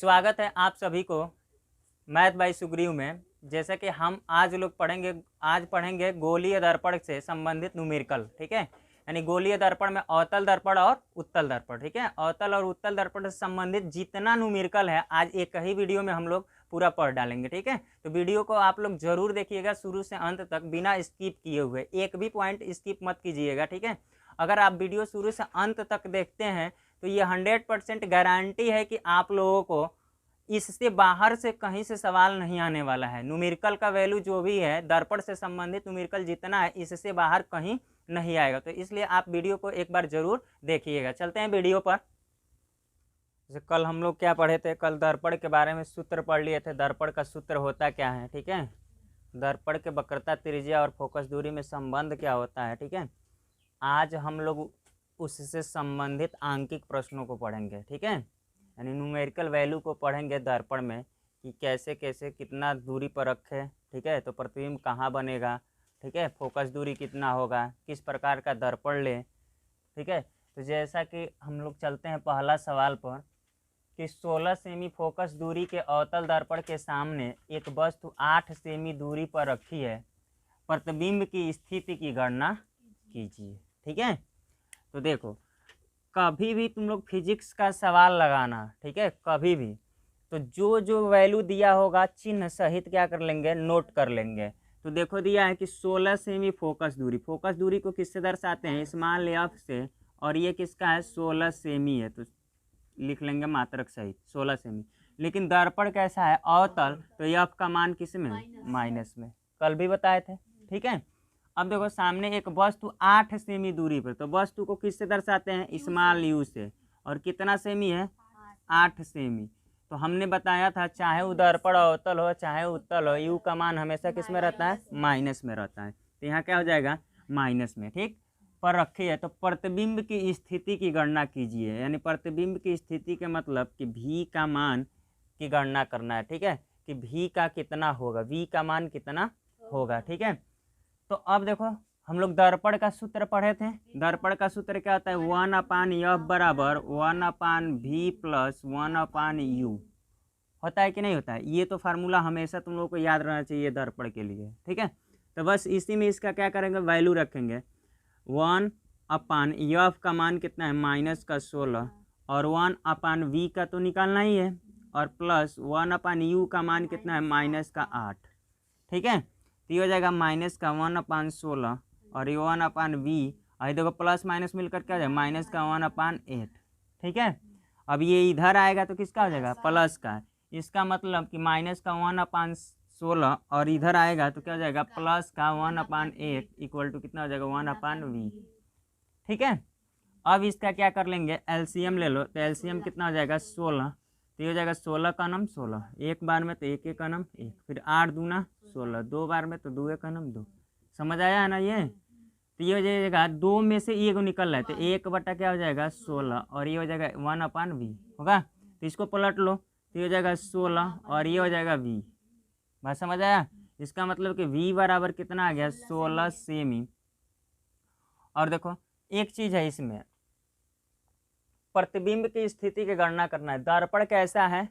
स्वागत है आप सभी को मैथ बाय सुग्रीव में। जैसा कि हम आज पढ़ेंगे गोलीय दर्पण से संबंधित न्यूमेरिकल। ठीक है, यानी गोलीय दर्पण में अवतल दर्पण और उत्तल दर्पण। ठीक है, अवतल और उत्तल दर्पण से संबंधित जितना न्यूमेरिकल है आज एक ही वीडियो में हम लोग पूरा पढ़ डालेंगे। ठीक है, तो वीडियो को आप लोग जरूर देखिएगा शुरू से अंत तक बिना स्किप किए हुए, एक भी पॉइंट स्किप मत कीजिएगा। ठीक है, अगर आप वीडियो शुरू से अंत तक देखते हैं तो ये 100% गारंटी है कि आप लोगों को इससे बाहर से कहीं से सवाल नहीं आने वाला है। न्यूमेरिकल का वैल्यू जो भी है, दर्पण से संबंधित न्यूमेरिकल जितना है, इससे बाहर कहीं नहीं आएगा। तो इसलिए आप वीडियो को एक बार जरूर देखिएगा। चलते हैं वीडियो पर। जैसे कल हम लोग क्या पढ़े थे, कल दर्पण के बारे में सूत्र पढ़ लिए थे। दर्पण का सूत्र होता क्या है, ठीक है, दर्पण के वक्रता, त्रिज्या और फोकस दूरी में संबंध क्या होता है। ठीक है, आज हम लोग उससे संबंधित आंकिक प्रश्नों को पढ़ेंगे। ठीक है, यानी न्यूमेरिकल वैल्यू को पढ़ेंगे दर्पण में कि कैसे कैसे कितना दूरी पर रखे। ठीक है, तो प्रतिबिंब कहाँ बनेगा। ठीक है, फोकस दूरी कितना होगा, किस प्रकार का दर्पण ले। ठीक है, तो जैसा कि हम लोग चलते हैं पहला सवाल पर कि 16 सेमी फोकस दूरी के अवतल दर्पण के सामने एक वस्तु 8 सेमी दूरी पर रखी है, प्रतिबिंब की स्थिति की गणना कीजिए। ठीक है, तो देखो कभी भी तुम लोग फिजिक्स का सवाल लगाना, ठीक है, कभी भी तो जो जो वैल्यू दिया होगा चिन्ह सहित क्या कर लेंगे, नोट कर लेंगे। तो देखो दिया है कि 16 सेमी फोकस दूरी, फोकस दूरी को किससे दर्शाते हैं, स्मॉल एफ से, और ये किसका है, 16 सेमी है, तो लिख लेंगे मात्रक सहित 16 सेमी। लेकिन दर्पण कैसा है, अवतल, तो एफ का मान किस में, माइनस में, कल भी बताए थे। ठीक है, अब देखो सामने एक वस्तु 8 सेमी दूरी पर, तो वस्तु को किससे दर्शाते हैं, स्मॉल यू से, और कितना सेमी है, 8 सेमी। तो हमने बताया था चाहे वो दर्पण अवतल हो चाहे उत्तल हो, यू का मान हमेशा किस में रहता है, माइनस में रहता है। तो यहाँ क्या हो जाएगा, माइनस में। ठीक, पर रखी है, तो प्रतिबिंब की स्थिति की गणना कीजिए, यानी प्रतिबिंब की स्थिति के मतलब कि भी का मान की गणना करना है। ठीक है, कि भी का कितना होगा, वी का मान कितना होगा। ठीक है, तो अब देखो हम लोग दर्पण का सूत्र पढ़े थे। दर्पण का सूत्र क्या होता है, 1/f बराबर 1/v प्लस 1/u होता है कि नहीं होता है। ये तो फार्मूला हमेशा तुम लोगों को याद रहना चाहिए दर्पण के लिए। ठीक है, तो बस इसी में इसका क्या करेंगे, वैल्यू रखेंगे। 1/f का मान कितना है, माइनस का 16, और 1/v का तो निकालना ही है, और प्लस 1/u का मान कितना है, माइनस का 8। ठीक है, तो ये हो जाएगा माइनस का 1/16, और ये 1/v, और देखो प्लस माइनस मिलकर क्या हो जाएगा, माइनस का 1/8। ठीक है, अब ये इधर आएगा तो किसका हो जाएगा, प्लस का। इसका मतलब कि माइनस का 1/16 और इधर आएगा तो क्या हो जाएगा, प्लस का 1/8 इक्वल टू कितना हो जाएगा, 1/v। ठीक है, अब इसका क्या कर लेंगे, एलसीएम ले लो। तो एलसीएम कितना हो जाएगा, 16, तो ये हो जाएगा 16 का नम 16, एक बार में तो एक एक का नम एक, फिर 8 दूना 16, दो बार में तो 2 का नम 2। समझ आया है ना ये। तो ये हो जाएगा 2 में से एक निकल रहा है, तो 1 बटा क्या हो जाएगा, 16, और ये हो जाएगा 1/v होगा। तो इसको पलट लो, तो ये हो जाएगा 16, और ये हो जाएगा v। बात समझ आया। इसका मतलब कि v बराबर कितना आ गया, 16 सेमी। और देखो एक चीज है इसमें, प्रतिबिंब की स्थिति की गणना करना है। दर्पण कैसा है,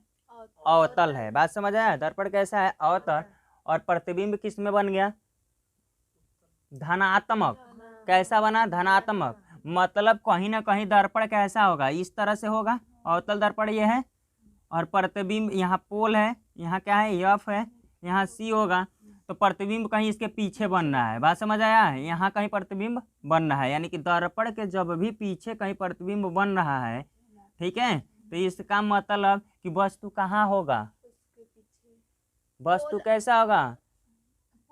अवतल है। बात समझ आया, दर्पण कैसा है, अवतल, और प्रतिबिंब किस में बन गया, धनात्मक। कैसा बना, धनात्मक, मतलब कहीं ना कहीं दर्पण कैसा होगा, इस तरह से होगा। अवतल दर्पण ये है, और प्रतिबिंब यहाँ पोल है, यहाँ क्या है, एफ है, यहाँ सी होगा, तो प्रतिबिंब कहीं इसके पीछे बन रहा है। बात समझ आया है, यहाँ कहीं प्रतिबिंब बन रहा है, यानी कि दर्पण के जब भी पीछे कहीं प्रतिबिंब बन रहा है, ठीक है, तो इसका मतलब कि वस्तु कहाँ होगा, वस्तु कैसा होगा,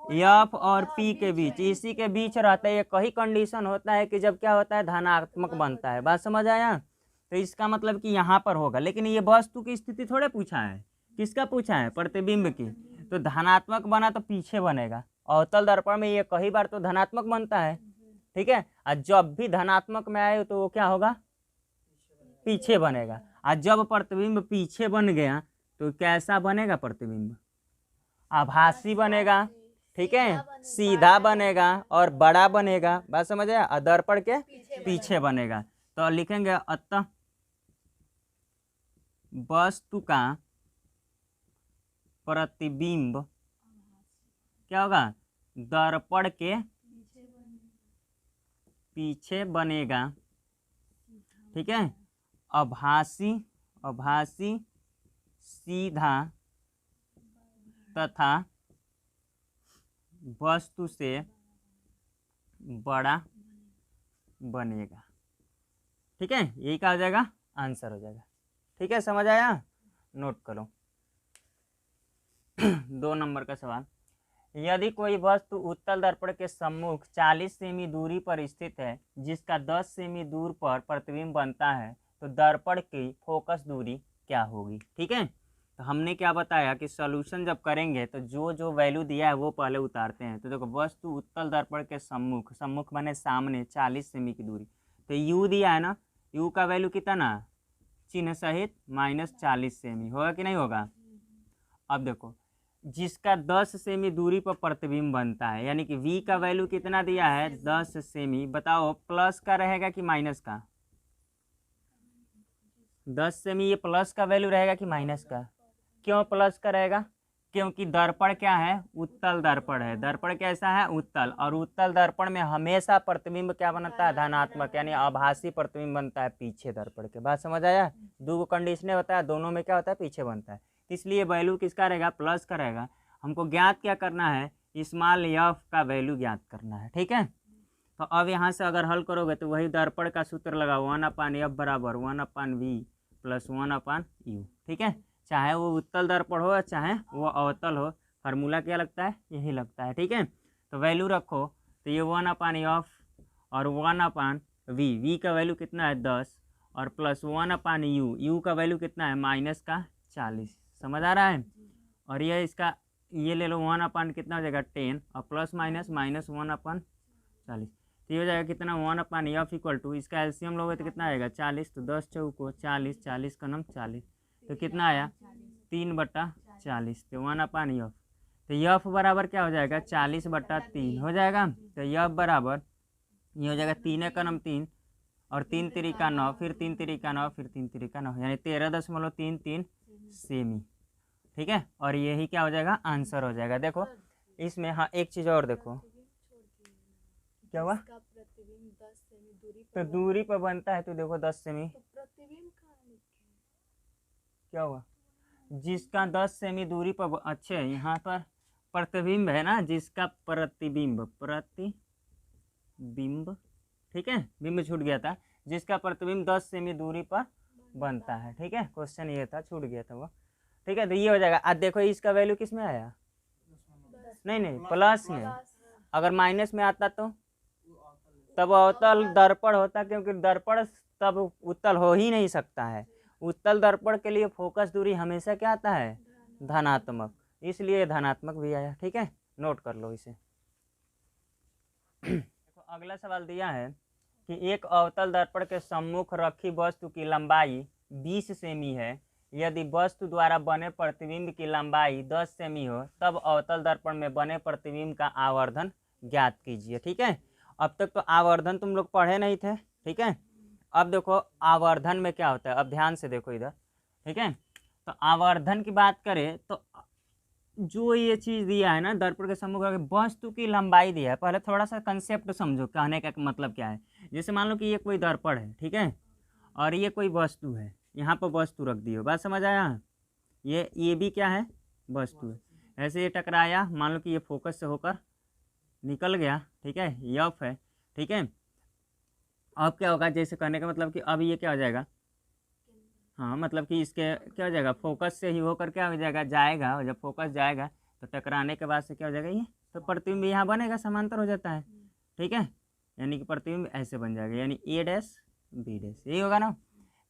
एफ और पी के बीच, इसी के बीच रहता है। ये कहीं कंडीशन होता है कि जब क्या होता है, धनात्मक बनता है। बात समझ आया, तो इसका मतलब कि यहाँ पर होगा। लेकिन ये वस्तु की स्थिति थोड़े पूछा है, किसका पूछा है, प्रतिबिंब की। तो धनात्मक बना तो पीछे बनेगा। अवतल दर्पण में ये कई बार तो धनात्मक बनता है। ठीक है, और जब भी धनात्मक में आए तो वो क्या होगा, पीछे बनेगा। और जब प्रतिबिंब पीछे बन गया तो कैसा बनेगा, प्रतिबिंब आभासी बनेगा। ठीक है, सीधा बनेगा और बड़ा बनेगा। बात समझ आया, दर्पण के पीछे बनेगा। तो लिखेंगे अतः वस्तु का प्रतिबिंब क्या होगा, दर्पण के पीछे बनेगा, ठीक है। आभासी सीधा तथा वस्तु से बड़ा बनेगा, ठीक है। यही क्या हो जाएगा, आंसर हो जाएगा, ठीक है। समझ आया, नोट करो। 2 नंबर का सवाल, यदि कोई वस्तु उत्तल दर्पण के सम्मुख 40 सेमी दूरी पर स्थित है जिसका 10 सेमी दूर पर प्रतिबिंब बनता है, तो दर्पण की फोकस दूरी क्या होगी, ठीक है। तो हमने क्या बताया कि सॉल्यूशन जब करेंगे तो जो जो वैल्यू दिया है वो पहले उतारते हैं। तो देखो, वस्तु उत्तल दर्पण के सम्मुख माने सामने 40 सेमी की दूरी, तो यू दिया है ना, यू का वैल्यू कितना, चिन्ह सहित -40 सेमी, होगा कि नहीं होगा। अब देखो, जिसका 10 सेमी दूरी पर प्रतिबिंब बनता है, यानी कि v का वैल्यू कितना दिया है, 10 सेमी। बताओ प्लस का रहेगा कि माइनस का, 10 सेमी ये प्लस का वैल्यू रहेगा कि माइनस का। क्यों प्लस का रहेगा, क्योंकि दर्पण क्या है, उत्तल दर्पण है। दर्पण कैसा है, उत्तल, और उत्तल दर्पण में हमेशा प्रतिबिंब क्या बनता है, धनात्मक, यानी आभासी प्रतिबिंब बनता है पीछे दर्पण के। बात समझ आया, 2 कंडीशन बताया, दोनों में क्या होता है, पीछे बनता है, इसलिए वैल्यू किसका रहेगा, प्लस का रहेगा। हमको ज्ञात क्या करना है, स्मॉल एफ का वैल्यू ज्ञात करना है, ठीक है। तो अब यहाँ से अगर हल करोगे तो वही दर्पण का सूत्र लगाओ, 1/f बराबर 1/v प्लस 1/u, ठीक है। चाहे वो उत्तल दर्पण हो चाहे वो अवतल हो, फार्मूला क्या लगता है, यही लगता है, ठीक है। तो वैल्यू रखो, तो ये 1/f और 1/v, v का वैल्यू कितना है 10, और प्लस 1/u, u का वैल्यू कितना है -40। समझ आ रहा है। और ये इसका ये ले लो, 1/ कितना हो जाएगा 10, और प्लस माइनस -1/40, तो ये हो जाएगा कितना, 1/f इक्वल टू, इसका एलसीएम लोगे तो कितना आएगा 40, तो 10 चौको 40, 40 का नम 40, तो कितना आया 3/40, तो 1/f, तो f बराबर क्या हो जाएगा 40/3 हो जाएगा। तो f बराबर ये हो जाएगा 3 का नम 3, और 3 तिरिका 9, फिर 3 तिरिका 9, फिर 3 तिरिका 9, यानी 13.33 सेमी, ठीक है। और यही क्या हो जाएगा, आंसर हो जाएगा। देखो इसमें, हाँ एक चीज़ और देखो, क्या हुआ, तो दूरी पर बनता है, तो देखो 10 सेमी, क्या हुआ, जिसका 10 सेमी दूरी पर, अच्छे यहाँ पर प्रतिबिंब है ना, जिसका प्रतिबिंब, ठीक है, बिंब छूट गया था, जिसका प्रतिबिंब 10 सेमी दूरी पर बनता है, ठीक है। क्वेश्चन ये था, छूट गया था वो, ठीक है। तो ये हो जाएगा। आज देखो इसका वैल्यू किस में आया, नहीं प्लस में, अगर माइनस में आता तो तब अवतल दर्पण होता, क्योंकि दर्पण तब उत्तल हो ही नहीं सकता है। उत्तल दर्पण के लिए फोकस दूरी हमेशा क्या आता है, धनात्मक, इसलिए धनात्मक भी आया, ठीक है। नोट कर लो इसे। देखो अगला सवाल दिया है कि एक अवतल दर्पण के सम्मुख रखी वस्तु की लंबाई 20 सेमी है, यदि वस्तु द्वारा बने प्रतिबिंब की लंबाई 10 सेमी हो, तब अवतल दर्पण में बने प्रतिबिंब का आवर्धन ज्ञात कीजिए, ठीक है। अब तक तो आवर्धन तुम लोग पढ़े नहीं थे, ठीक है। अब देखो आवर्धन में क्या होता है, अब ध्यान से देखो इधर, ठीक है। तो आवर्धन की बात करें तो जो ये चीज़ दिया है ना, दर्पण के सम्मुख वस्तु की लंबाई दिया है, पहले थोड़ा सा कंसेप्ट समझो, कहने का मतलब क्या है। जैसे मान लो कि ये कोई दर्पण है, ठीक है, और ये कोई वस्तु है, यहाँ पर वस्तु रख दी हो, बात समझ आया। ये भी क्या है, वस्तु है। ऐसे ये टकराया, मान लो कि ये फोकस से होकर निकल गया, ठीक है, यफ है, ठीक है। अब क्या होगा, जैसे कहने का मतलब कि अब ये क्या हो जाएगा, हाँ मतलब कि इसके क्या हो जाएगा, फोकस से ही होकर क्या हो जाएगा, जाएगा, और जब फोकस जाएगा तो टकराने के बाद से क्या हो जाएगा, ये तो प्रतिबिंब यहाँ बनेगा, समांतर हो जाता है, ठीक है। यानी कि प्रतिबिंब ऐसे बन जाएगा, यानी A' B', यही होगा ना।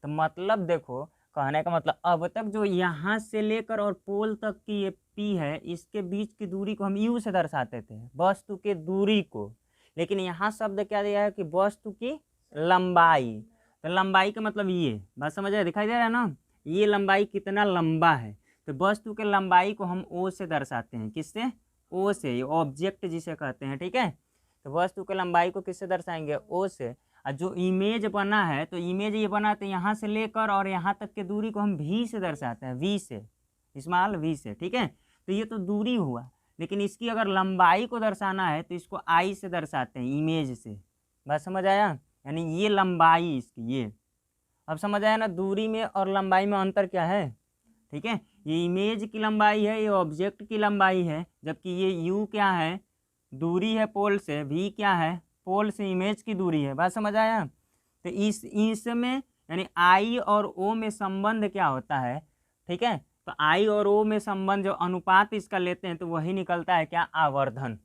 तो मतलब देखो, कहने का मतलब अब तक जो यहाँ से लेकर और पोल तक की ये P है, इसके बीच की दूरी को हम U से दर्शाते थे, वस्तु के दूरी को। लेकिन यहाँ शब्द क्या दिया है कि वस्तु की लंबाई, तो लंबाई का मतलब ये, बात समझ आए, दिखाई दे रहा है ना, ये लंबाई कितना लंबा है। तो वस्तु के लंबाई को हम O से दर्शाते हैं, किससे, O से, ऑब्जेक्ट जिसे कहते हैं, ठीक है। तो वस्तु के लंबाई को किससे दर्शाएंगे, O से। और जो इमेज बना है, तो इमेज ये बना, तो यहाँ से लेकर और यहाँ तक के दूरी को हम V से दर्शाते हैं, V से, स्मॉल V से, ठीक है। तो ये तो दूरी हुआ, लेकिन इसकी अगर लंबाई को दर्शाना है तो इसको आई से दर्शाते हैं, इमेज से। बात समझ आया? यानी ये लंबाई इसकी, ये अब समझ आया ना, दूरी में और लंबाई में अंतर क्या है। ठीक है, ये इमेज की लंबाई है, ये ऑब्जेक्ट की लंबाई है, जबकि ये यू क्या है, दूरी है पोल से, वी क्या है, पोल से इमेज की दूरी है। बात समझ आया? तो इसमें यानी आई और ओ में संबंध क्या होता है, ठीक है, तो आई और ओ में संबंध जो अनुपात इसका लेते हैं तो वही निकलता है क्या, आवर्धन।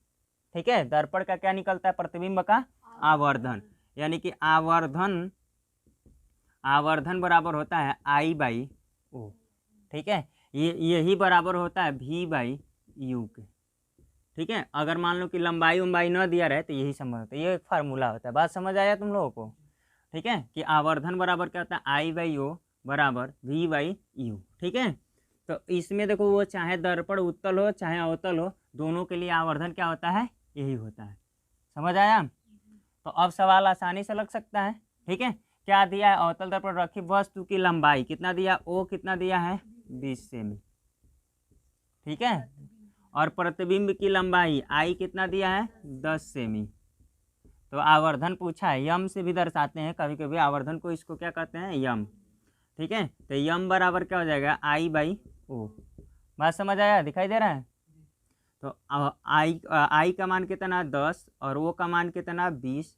ठीक है, दर्पण का क्या निकलता है, प्रतिबिंब का आवर्धन। यानी कि आवर्धन बराबर होता है आई बाई ओ। ठीक है, यही बराबर होता है भी बाई यू के। ठीक है, अगर मान लो कि लंबाई उम्बाई न दिया रहे तो यही संबंध होता है, ये एक फार्मूला होता है। बात समझ आया तुम लोगों को? ठीक है, कि आवर्धन बराबर क्या होता है, आई बाई ओ बराबर वी बाई यू। ठीक है, तो इसमें देखो वो चाहे दर्पण उत्तल हो चाहे अवतल हो, दोनों के लिए आवर्धन क्या होता है, यही होता है। समझ आया? तो अब सवाल आसानी से लग सकता है। ठीक है, क्या दिया है, अवतल दर्पण रखी वस्तु की लंबाई कितना दिया, ओ कितना दिया है, 20 सेमी। ठीक है, और प्रतिबिंब की लंबाई आई कितना दिया है, 10 सेमी। तो आवर्धन पूछा है, यम से भी दर्शाते हैं कभी कभी आवर्धन को, इसको क्या कहते हैं, यम। ठीक है, तो यम बराबर क्या हो जाएगा, आई बाई ओ। बात समझ आया, दिखाई दे रहा है? तो आई का मान कितना 10 और ओ का मान कितना 20,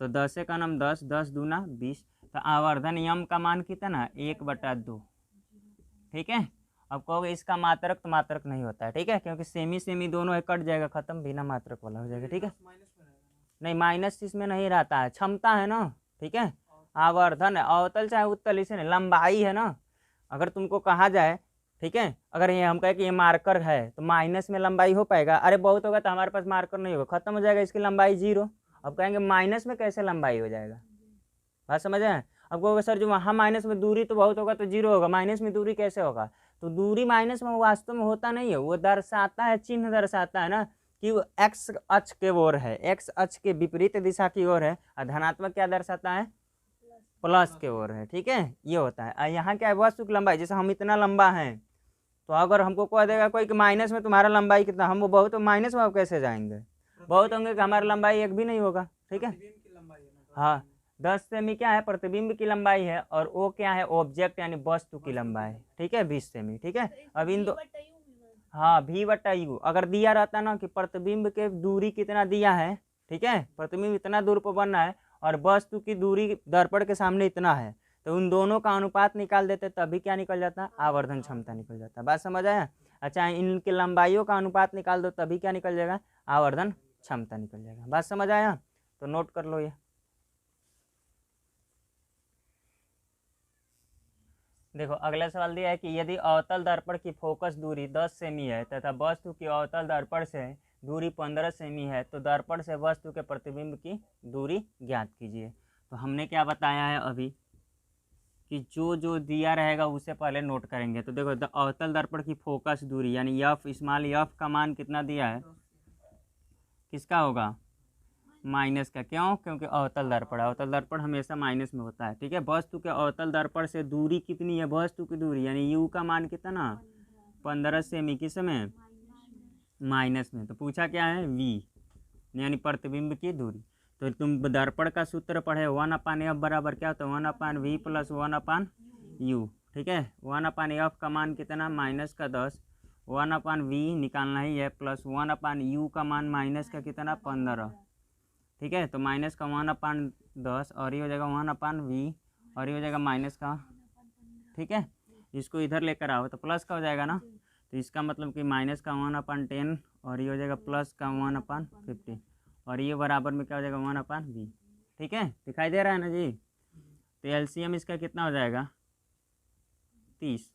तो 10 का नाम 10, 10 दूना 20, तो आवर्धन यम का मान कितना 1/2। ठीक है, अब कहोगे इसका मात्रक, तो मात्रक नहीं होता है। ठीक है, क्योंकि सेमी सेमी दोनों है, कट जाएगा, खत्म, बिना मात्रक वाला हो जाएगा। ठीक है, नहीं माइनस इसमें नहीं रहता है, क्षमता है ना। ठीक है, आवर्धन है, अवतल चाहे उत्तल, इसे नहीं, लंबाई है ना। अगर तुमको कहा जाए, ठीक है, अगर ये हम कहें कि ये मार्कर है तो माइनस में लंबाई हो पाएगा, अरे बहुत होगा तो हमारे पास मार्कर नहीं होगा, खत्म हो जाएगा, इसकी लंबाई 0। अब कहेंगे माइनस में कैसे लंबाई हो जाएगा। बात समझ आए? अब कहोगे सर जो वहाँ माइनस में दूरी तो बहुत होगा तो 0 होगा, माइनस में दूरी कैसे होगा, तो दूरी माइनस में वास्तव में होता नहीं है, वो दर्शाता है, चिन्ह दर्शाता है ना कि वो एक्स अक्ष के ओर है, एक्स अक्ष के विपरीत दिशा की ओर है, और धनात्मक क्या दर्शाता है, प्लस के ओर है। ठीक है, ये होता है। और यहाँ क्या है, वस्तु की लंबाई, जैसे हम इतना लंबा हैं, तो अगर हमको कह देगा कोई कि माइनस में तुम्हारा लंबाई कितना, हम वो बहुत माइनस में आप कैसे जाएंगे, बहुत होंगे कि हमारी लंबाई एक भी नहीं होगा। ठीक है, हाँ, 10 सेमी क्या है, प्रतिबिंब की लंबाई है, और ओ क्या है, ऑब्जेक्ट यानी वस्तु की लंबाई। ठीक है, 20 सेमी। ठीक है, अब इन दो, हाँ v/u अगर दिया रहता ना कि प्रतिबिंब के दूरी कितना दिया है, ठीक है, प्रतिबिंब इतना दूर पर बनना है और वस्तु की दूरी दर्पण के सामने इतना है, तो उन दोनों का अनुपात निकाल देते, तभी क्या निकल जाता, आवर्धन क्षमता निकल जाता। बात समझ आया? अच्छा, इनके लंबाइयों का अनुपात निकाल दो, तभी क्या निकल जाएगा, आवर्धन क्षमता निकल जाएगा। बात समझ आया? तो नोट कर लो ये। देखो अगला सवाल दिया है कि यदि अवतल दर्पण की फोकस दूरी 10 सेमी है तथा वस्तु की अवतल दर्पण से दूरी 15 सेमी है, तो दर्पण से वस्तु के प्रतिबिंब की दूरी ज्ञात कीजिए। तो हमने क्या बताया है अभी कि जो जो दिया रहेगा उसे पहले नोट करेंगे। तो देखो अवतल दर्पण की फोकस दूरी यानी एफ, स्मॉल एफ का मान कितना दिया है, किसका होगा, माइनस का। क्यों? क्योंकि अवतल दर्पण हमेशा माइनस में होता है। ठीक है, वस्तु के अवतल दर्पण से दूरी कितनी है, वस्तु की दूरी यानी यू का मान कितना, 15 सेमी, किस में, माइनस में। तो पूछा क्या है, वी यानी प्रतिबिंब की दूरी। तो तुम दर्पण का सूत्र पढ़े, 1/f बराबर क्या होता है, 1/v + 1/u। ठीक है, 1/f का मान कितना, -10, 1/v निकालना ही है, प्लस 1/u का मान माइनस का कितना, 15। ठीक है, तो माइनस का 1/10 और ये हो जाएगा 1/v और ये हो जाएगा माइनस का। ठीक है, इसको इधर लेकर आओ तो प्लस का हो जाएगा ना, तो इसका मतलब कि माइनस का 1/10 और ये हो जाएगा प्लस का 1/50 और ये बराबर में क्या हो जाएगा, 1/v। ठीक है, दिखाई दे रहा है ना जी? तो एलसीएम इसका कितना हो जाएगा, 30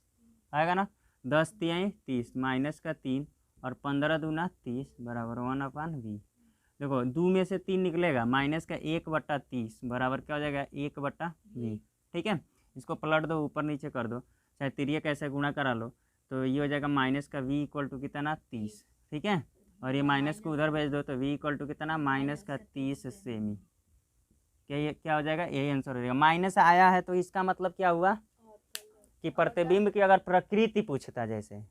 आएगा ना, 10 तिहाई 30 माइनस का 3 और 15 दूना 30 बराबर 1/v। देखो 2 में से 3 निकलेगा, माइनस का 1/30 बराबर क्या हो जाएगा, 1/v। ठीक है, इसको पलट दो, ऊपर नीचे कर दो, चाहे तिरिया कैसे गुणा करा लो, तो ये हो जाएगा माइनस का v = कितना, 30। ठीक है, और ये माइनस को उधर भेज दो तो v = कितना, माइनस का 30 सेमी। क्या हो जाएगा, यही आंसर हो जाएगा। माइनस आया है तो इसका मतलब क्या हुआ कि प्रतिबिंब की अगर प्रकृति पूछता जैसे,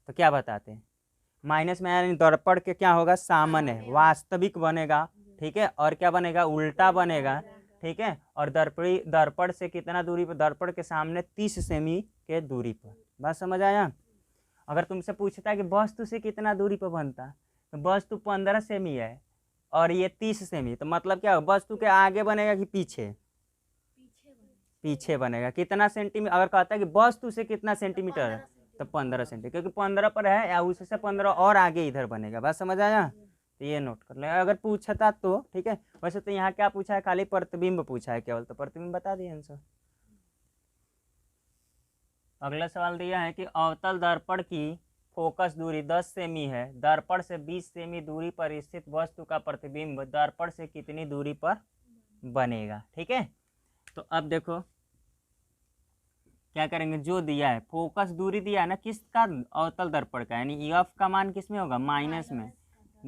तो क्या बताते, माइनस में यानी दर्पण के क्या होगा, सामने वास्तविक बनेगा, ठीक है, और क्या बनेगा, उल्टा बनेगा, ठीक है, और दर्पण से कितना दूरी पर, दर्पण के सामने 30 सेमी के दूरी पर। बात समझ आया। अगर तुमसे पूछता है कि वस्तु से कितना दूरी पर बनता, तो वस्तु 15 सेमी है और ये 30 सेमी, तो मतलब क्या होगा, वस्तु के आगे बनेगा कि पीछे, पीछे बनेगा। कितना सेंटीमीटर, अगर कहता है कि वस्तु से कितना सेंटीमीटर है, तो 15 सेंटीमीटर, क्योंकि 15 पर है या उससे 15 और आगे इधर बनेगा। बात समझ आया, तो ये नोट कर ले अगर पूछता तो, ठीक है। वैसे तो यहाँ क्या पूछा है, खाली प्रतिबिंब पूछा है केवल, तो प्रतिबिंब बता दिए आंसर। अगला सवाल दिया है कि अवतल दर्पण की फोकस दूरी 10 सेमी है, दर्पण से 20 सेमी दूरी पर स्थित वस्तु का प्रतिबिंब दर्पण से कितनी दूरी पर बनेगा, ठीक है। तो अब देखो क्या करेंगे, जो दिया है फोकस दूरी दिया है ना किसका, अवतल दर्पण का, यानी एफ का मान किस में होगा, माइनस में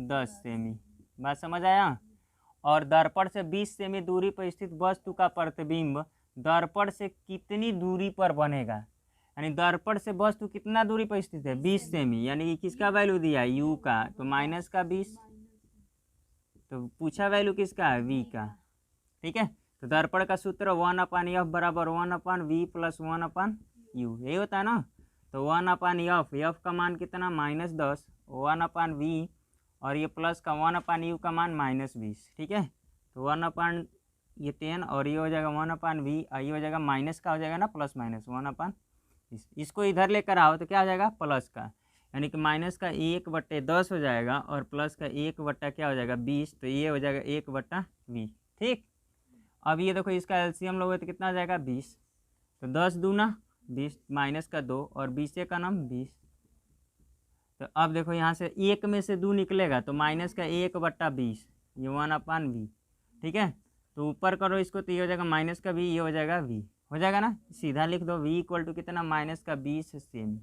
10 सेमी। बात समझ आया। और दर्पण से 20 सेमी दूरी पर स्थित वस्तु का प्रतिबिंब दर्पण से कितनी दूरी पर बनेगा, यानी दर्पण से वस्तु कितना दूरी पर स्थित है, 20 सेमी, यानी कि किसका वैल्यू दिया है, यू का, तो माइनस का 20, तो पूछा वैल्यू किसका है, वी का, ठीक है। तो दर्पण का सूत्र 1/f बराबर 1/v प्लस 1/u, यही होता है ना। तो 1/f, एफ का मान कितना, -10, 1/v और ये प्लस का 1/u का मान -20, ठीक है। तो 1/, ये 10 और ये हो जाएगा 1/v, ये हो जाएगा माइनस का हो जाएगा ना, प्लस माइनस 1/, इसको इधर लेकर आओ तो क्या हो जाएगा, प्लस का, यानी कि माइनस का 1/10 हो जाएगा और प्लस का 1/ क्या हो जाएगा, 20, तो ये हो जाएगा 1/v, ठीक। अब ये देखो इसका एलसीएम लोगे तो कितना आ जाएगा, 20, तो 10 दूना 20, माइनस का 2 और 20 का नाम 20। तो अब देखो यहाँ से 1 में से 2 निकलेगा तो माइनस का 1/20, ये 1/v, ठीक है। तो ऊपर करो इसको तो ये हो जाएगा माइनस का v, ये हो जाएगा v, हो जाएगा ना, सीधा लिख दो v इक्वल टू कितना, -20 सेमी।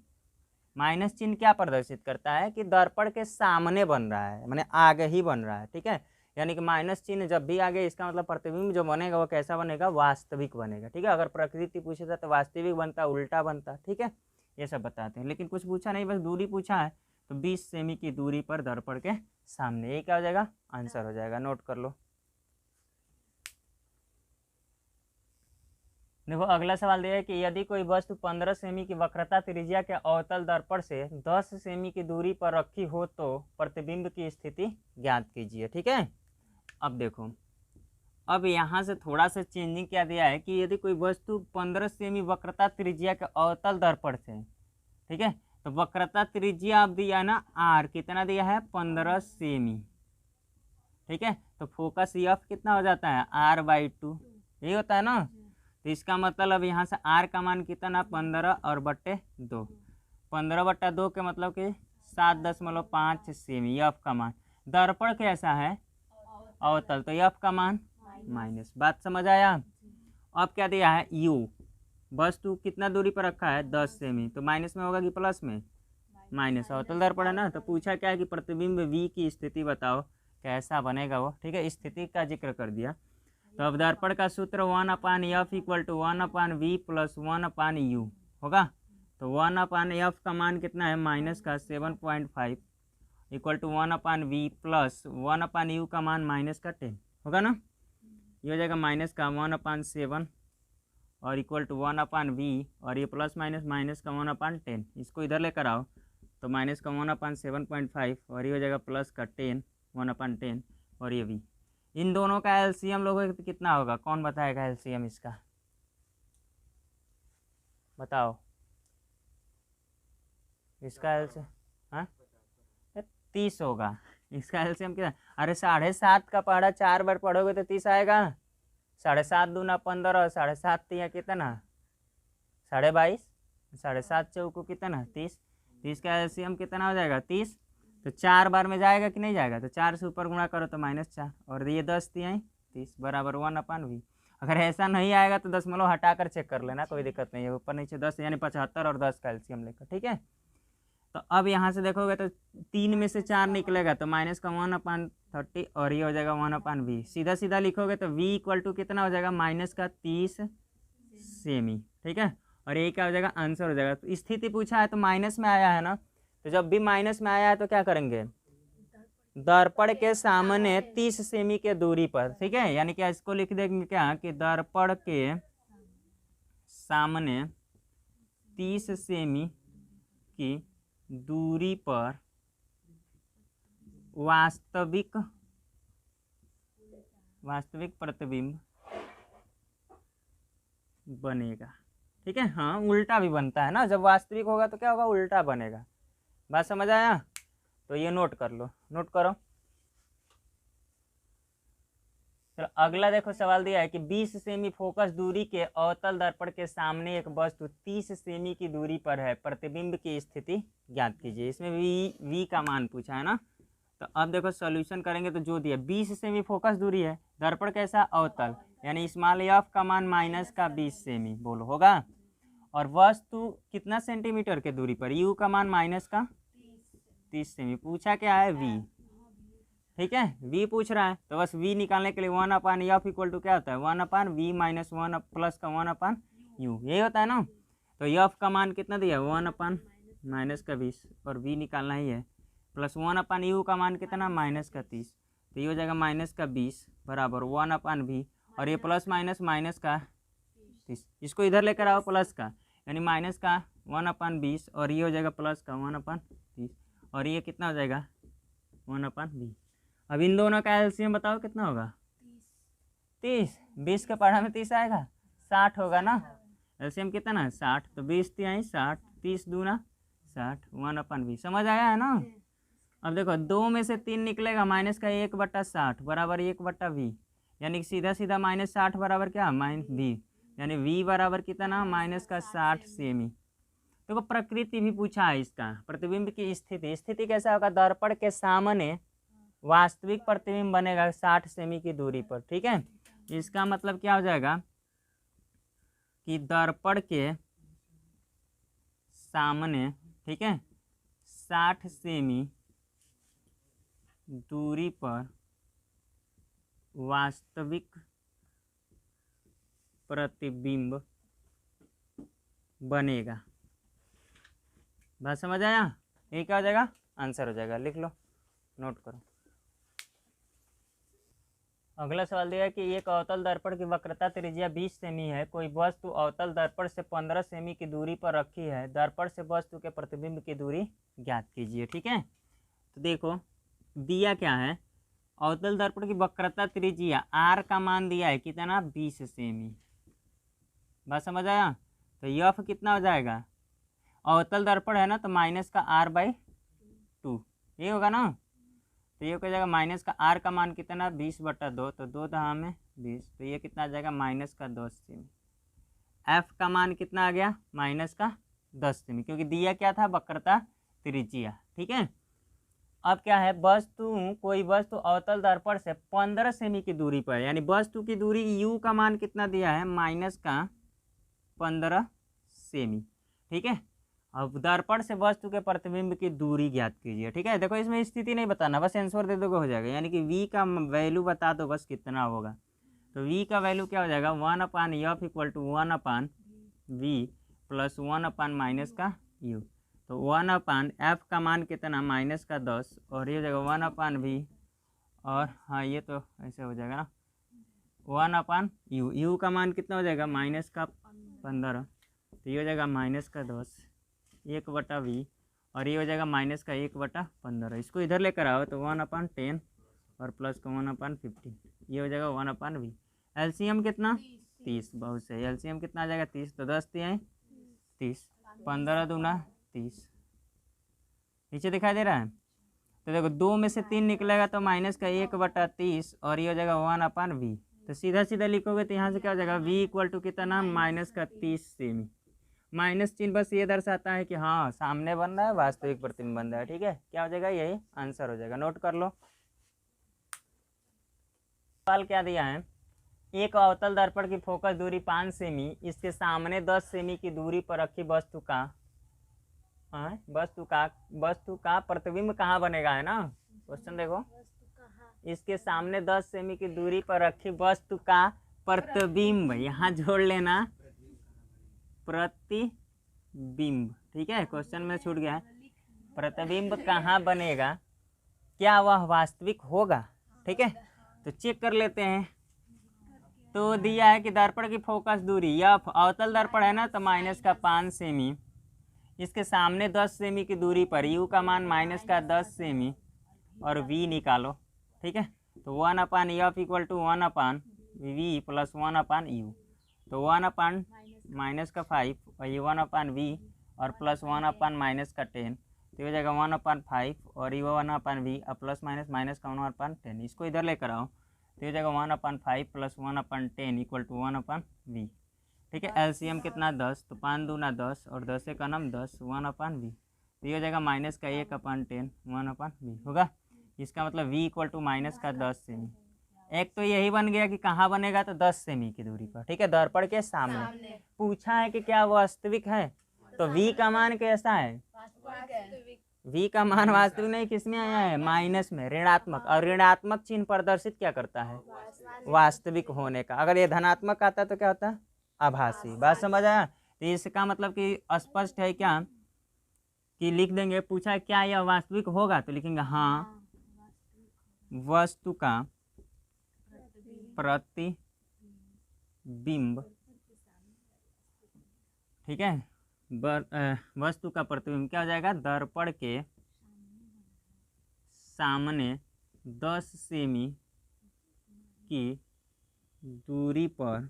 माइनस चिन्ह क्या प्रदर्शित करता है कि दर्पण के सामने बन रहा है, माने आगे ही बन रहा है, ठीक है। यानी कि माइनस चिन्ह जब भी आगे, इसका मतलब प्रतिबिंब जो बनेगा वो कैसा बनेगा, वास्तविक बनेगा, ठीक है। अगर प्रकृति पूछे था तो वास्तविक बनता, उल्टा बनता, ठीक है। ये सब बताते हैं, लेकिन कुछ पूछा नहीं, बस दूरी पूछा है। तो 20 सेमी की दूरी पर दर्पण के सामने, ये क्या हो जाएगा, आंसर हो जाएगा, नोट कर लो। देखो अगला सवाल दिया है कि यदि कोई वस्तु 15 सेमी की वक्रता त्रिज्या के अवतल दर्पण से 10 सेमी की दूरी पर रखी हो तो प्रतिबिंब की स्थिति ज्ञात कीजिए, ठीक है। अब देखो, अब यहाँ से थोड़ा सा चेंजिंग क्या दिया है कि यदि कोई वस्तु 15 सेमी वक्रता त्रिज्या के अवतल दर्पण से, ठीक है, तो वक्रता त्रिज्या अब दिया है ना आर, कितना दिया है, 15 सेमी, ठीक है। तो फोकस एफ कितना हो जाता है, r/2, यही होता है ना। तो इसका मतलब यहाँ से r का मान कितना, 15 और बट्टे 2, 15/2 के मतलब कि 7.5 सेमी, एफ का मान। दर्पण कैसा है, अवतल, तो एफ का मान माइनस। बात समझ आया। अब क्या दिया है, यू, वस्तु कितना दूरी पर रखा है, 10 सेमी, तो माइनस में होगा कि प्लस में, माइनस, अवतल दर्पण है ना। तो पूछा क्या है कि प्रतिबिंब v की स्थिति बताओ कैसा बनेगा वो, ठीक है, स्थिति का जिक्र कर दिया। तो अब दर्पण का सूत्र 1/f equal to 1/v plus 1/u होगा। तो 1/f का मान कितना है, माइनस का 7.5 equal to 1/v plus 1/u का मान माइनस का 10 होगा ना। ये हो जाएगा माइनस का 1/7 और इक्वल टू 1/v और ये प्लस माइनस माइनस का 1/10, इसको इधर लेकर आओ तो माइनस का 1/7.5 और ये हो जाएगा प्लस का 10, 1/10 और ये v। इन दोनों का एलसीएम लोगों तो कितना होगा, कौन बताएगा एलसीएम इसका, बताओ। इसका एलसीएम, हाँ 30 होगा। इसका एलसीएम क्या, अरे 7.5 का पढ़ा 4 बार पढ़ोगे तो 30 आएगा। 7.5 दूना 15 और 7.5 तिया कितना, 22.5, 7.5 चौको कितना 30, 30 का एलसीएम कितना हो जाएगा 30। तो 4 बार में जाएगा कि नहीं जाएगा, तो 4 से ऊपर गुणा करो तो -4 और ये 10 तिया 30 बराबर 1/v। अगर ऐसा नहीं आएगा तो दशमलव हटाकर चेक कर लेना, कोई दिक्कत नहीं है, ऊपर नीचे 10 यानी 75 और 10 का एलसीएम लेकर, ठीक है। तो अब यहाँ से देखोगे तो 3 में से 4 निकलेगा तो माइनस का 1/30 और ये हो जाएगा 1/v। सीधा सीधा लिखोगे तो v इक्वल टू कितना हो जाएगा, माइनस का 30 सेमी, ठीक है। और ये क्या हो जाएगा, आंसर हो जाएगा। तो स्थिति पूछा है तो माइनस में आया है ना, तो जब भी माइनस में आया है तो क्या करेंगे, दर्पण के सामने 30 सेमी के दूरी पर, ठीक है। यानी क्या इसको लिख देंगे क्या कि दर्पण के सामने 30 सेमी की दूरी पर वास्तविक प्रतिबिंब बनेगा, ठीक है। हाँ, उल्टा भी बनता है ना, जब वास्तविक होगा तो क्या होगा, उल्टा बनेगा। बात समझ आया? तो ये नोट कर लो, नोट करो। चलो अगला देखो, सवाल दिया है कि 20 सेमी फोकस दूरी के अवतल दर्पण के सामने एक वस्तु 30 सेमी की दूरी पर है, प्रतिबिंब की स्थिति ज्ञात कीजिए। इसमें वी का मान पूछा है ना। तो अब देखो सॉल्यूशन करेंगे तो जो दिया 20 सेमी फोकस दूरी है, दर्पण कैसा, अवतल, यानी स्मॉल एफ का मान माइनस का 20 सेमी बोलो होगा। और वस्तु कितना सेंटीमीटर के दूरी पर, यू का मान माइनस का 30 सेमी। पूछा क्या है, वी, ठीक है, वी पूछ रहा है। तो बस वी निकालने के लिए 1/f इक्वल टू क्या होता है, 1/v माइनस 1 प्लस का 1/u, यही होता है ना। तो एफ का मान कितना दिया, 1/ माइनस का 20, और वी निकालना ही है, प्लस 1/u का मान कितना, माइनस का 30। तो ये हो जाएगा माइनस का 20 बराबर 1/v, और ये प्लस माइनस माइनस का 30, इसको इधर लेकर आओ प्लस का, यानी माइनस का 1/20, और ये हो जाएगा प्लस का 1/30, और ये कितना हो जाएगा 1/v। अब इन दोनों का एलसीएम बताओ कितना होगा, 30। 20 के पढ़ा में 30 आएगा, 60 होगा ना। एलसीएम कितना, 60, तो 20 तिहाई 60, 30 दूना 60, 1/v। समझ आया है ना। अब देखो 2 में से 3 निकलेगा, माइनस का 1/60 बराबर 1/v, यानी सीधा सीधा माइनस 60 बराबर क्या, -v, यानी v बराबर कितना, माइनस का 60 सेमी। देखो प्रकृति भी पूछा है इसका, प्रतिबिंब की स्थिति, स्थिति कैसा होगा, दर्पण के सामने वास्तविक प्रतिबिंब बनेगा 60 सेमी की दूरी पर, ठीक है। इसका मतलब क्या हो जाएगा कि दर्पण के सामने, ठीक है, 60 सेमी दूरी पर वास्तविक प्रतिबिंब बनेगा। बात समझ आया? ये क्या हो जाएगा, आंसर हो जाएगा, लिख लो, नोट करो। अगला सवाल दिया है कि एक अवतल दर्पण की वक्रता त्रिज्या 20 सेमी है, कोई वस्तु अवतल दर्पण से 15 सेमी की दूरी पर रखी है, दर्पण से वस्तु के प्रतिबिंब की दूरी ज्ञात कीजिए, ठीक है। तो देखो दिया क्या है, अवतल दर्पण की वक्रता त्रिज्या आर का मान दिया है कितना, 20 सेमी। बात समझ आया? तो यफ कितना हो जाएगा, अवतल दर्पण है ना, तो माइनस का r/2, ये होगा ना। तो ये हो जाएगा माइनस का r का मान कितना, 20/2, तो 2 दहा में 20, तो ये कितना आ जाएगा, माइनस का 10 सेमी। f का मान कितना आ गया, माइनस का 10 सेमी, क्योंकि दिया क्या था, वक्रता त्रिज्या, ठीक है। अब क्या है, कोई वस्तु अवतल दर्पण से 15 सेमी की दूरी पर, यानी वस्तु की दूरी u का मान कितना दिया है, माइनस का 15 सेमी, ठीक है। अब दर्पण से वस्तु के प्रतिबिंब की दूरी ज्ञात कीजिए, ठीक है। देखो इसमें स्थिति नहीं बताना, बस आंसर दे दोगे हो जाएगा, यानी कि v का वैल्यू बता दो बस कितना होगा। तो v का वैल्यू क्या हो जाएगा, 1/f equal to 1/v plus 1/- का u। तो 1/f का मान कितना, माइनस का 10, और ये हो जाएगा 1/v, और हाँ ये तो ऐसे हो जाएगा ना, 1/u, u का मान कितना हो जाएगा, माइनस का 15, तो ये हो जाएगा माइनस का 10, 1/v, और ये हो जाएगा माइनस का 1/15। इसको इधर लेकर आओ तो 1/10 और प्लस का 1/15, ये हो जाएगा 1/v। एलसीएम कितना, 30, बहुत सही। एलसीएम कितना आ जाएगा, 30, तो 10 तिहाई 30, 15 दूना 30, नीचे दिखाई दे रहा है। तो देखो 2 में से 3 निकलेगा तो माइनस का 1/30, और ये हो जाएगा 1/v। तो सीधा सीधा लिखोगे तो यहाँ से क्या हो जाएगा, v इक्वल टू कितना, माइनस का 30 सेमी। माइनस चिन्ह बस ये दर्शाता है कि हाँ सामने बन रहा है, वास्तविक प्रतिबिंब बन रहा है, ठीक है। क्या हो जाएगा, यही आंसर हो जाएगा, नोट कर लो। सवाल क्या दिया है, एक अवतल दर्पण की फोकस दूरी 5 सेमी, इसके सामने 10 सेमी की दूरी पर रखी वस्तु का प्रतिबिंब कहाँ बनेगा, है ना क्वेश्चन। देखो इसके सामने 10 सेमी की दूरी पर रखी वस्तु का प्रतिबिंब, यहाँ जोड़ लेना प्रतिबिंब, ठीक है, क्वेश्चन में छूट गया है, प्रतिबिंब कहाँ बनेगा, क्या वह वास्तविक होगा। ठीक है, तो चेक कर लेते हैं। तो दिया है कि दर्पण की फोकस दूरी एफ, अवतल दर्पण है ना, तो माइनस का 5 सेमी, इसके सामने 10 सेमी की दूरी पर यू का मान माइनस का 10 सेमी और वी निकालो। ठीक है, तो 1 F equal to 1 V plus 1 U, तो 1 माइनस का 5 और ये 1 वी और प्लस 1 माइनस का 10, तो हो जाएगा 1/5 और ये 1/v और प्लस माइनस का 1/10। इसको इधर लेकर आओ तो हो जाएगा 1/5 प्लस 1/10 इक्वल टू 1/v। ठीक है, एलसीएम कितना 10, तो 5 दूना 10 और 10 का नाम 10 1/v, तो ये हो जाएगा माइनस का 1/10 1/v होगा। इसका मतलब v इक्वल टू माइनस का 10 सेमी। एक तो यही बन गया कि कहाँ बनेगा, तो 10 सेमी की दूरी पर। ठीक है, दर्पण के सामने पूछा है कि क्या वास्तविक है, तो v का मान कैसा है, v का मान वास्तविक नहीं, किसमें आया है, माइनस में, ऋणात्मक, और ऋणात्मक चिन्ह प्रदर्शित क्या करता है, वास्तविक होने का। अगर ये धनात्मक आता तो क्या होता, आभासी। बात समझ आया। तो इसका मतलब कि स्पष्ट है क्या, कि लिख देंगे, पूछा है क्या यह वास्तविक होगा, तो लिखेंगे हाँ वस्तु का प्रतिबिंब। ठीक है, वस्तु का प्रतिबिंब क्या हो जाएगा, दर्पण के सामने 10 सेमी की दूरी पर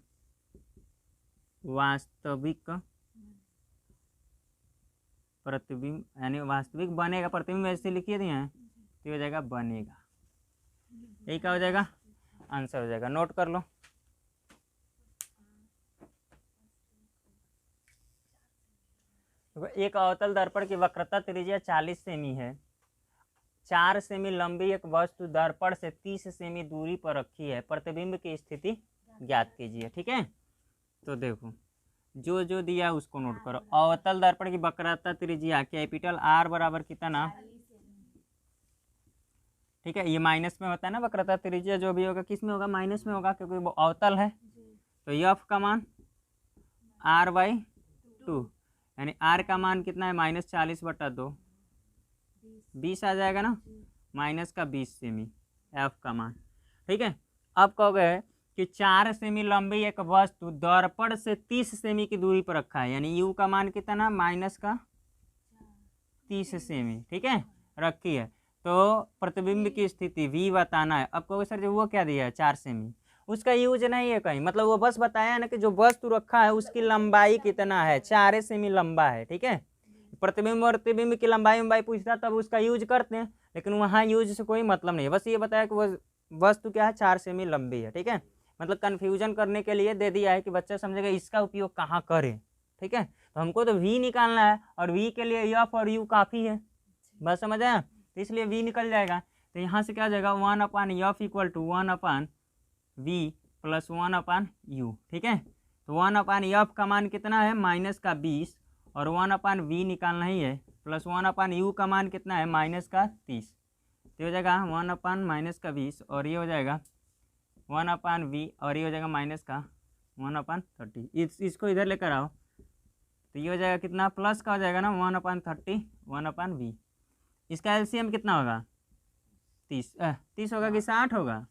वास्तविक प्रतिबिंब, यानी वास्तविक बनेगा, प्रतिबिंब ऐसे लिखिए दिए हैं, तो हो जाएगा बनेगा। यही क्या हो जाएगा, आंसर हो जाएगा। नोट कर लो। एक अवतल दर्पण की वक्रता त्रिज्या 40 सेमी है, 4 सेमी लंबी एक वस्तु दर्पण से 30 सेमी दूरी पर रखी है, प्रतिबिंब की स्थिति ज्ञात कीजिए। ठीक है, तो देखो जो जो दिया उसको नोट करो। अवतल दर्पण की वक्रता त्रिज्या कैपिटल आर बराबर कितना, ठीक है, ये माइनस में होता है ना, वक्रता त्रिज्या जो भी होगा किस में होगा, माइनस में होगा, क्योंकि वो अवतल है। तो एफ का मान r/2, यानी r का मान कितना है, -40/2, 20 आ जाएगा ना, माइनस का 20 सेमी एफ का मान। ठीक है, अब कहोगे कि 4 सेमी लंबी एक वस्तु दर्पण से 30 सेमी की दूरी पर रखा है, यानी यू का मान कितना, माइनस का 30 सेमी। ठीक है, रखी है, तो प्रतिबिंब की स्थिति v बताना है। अब कहोगे सर जो वो क्या दिया है 4 सेमी, उसका यूज नहीं है कहीं, मतलब वो बस बताया ना कि जो वस्तु रखा है उसकी लंबाई कितना है, 4 सेमी लंबा है। ठीक है, प्रतिबिंब और प्रतिबिंब की लंबाई पूछता तब उसका यूज करते हैं, लेकिन वहाँ यूज से कोई मतलब नहीं है, बस ये बताया कि वो वस्तु क्या है, 4 सेमी लंबी है। ठीक है, मतलब कन्फ्यूजन करने के लिए दे दिया है कि बच्चा समझेगा इसका उपयोग कहाँ करें। ठीक है, तो हमको तो v निकालना है और v के लिए एफ और यू काफ़ी है, बस समझ आया, तो इसलिए v निकल जाएगा। तो यहाँ से क्या हो जाएगा, 1/f equal to 1/v plus 1/u। ठीक है, तो 1/f का मान कितना है, -20 और 1/v निकालना ही है, प्लस 1/u का मान कितना है, -30, तो हो जाएगा 1/-20 और ये हो जाएगा 1/v और ये हो जाएगा -1/30। इसको इधर लेकर आओ तो ये हो जाएगा कितना, प्लस का हो जाएगा ना 1/30 1/v। इसका एलसीएम कितना होगा, 30 होगा कि 60 होगा,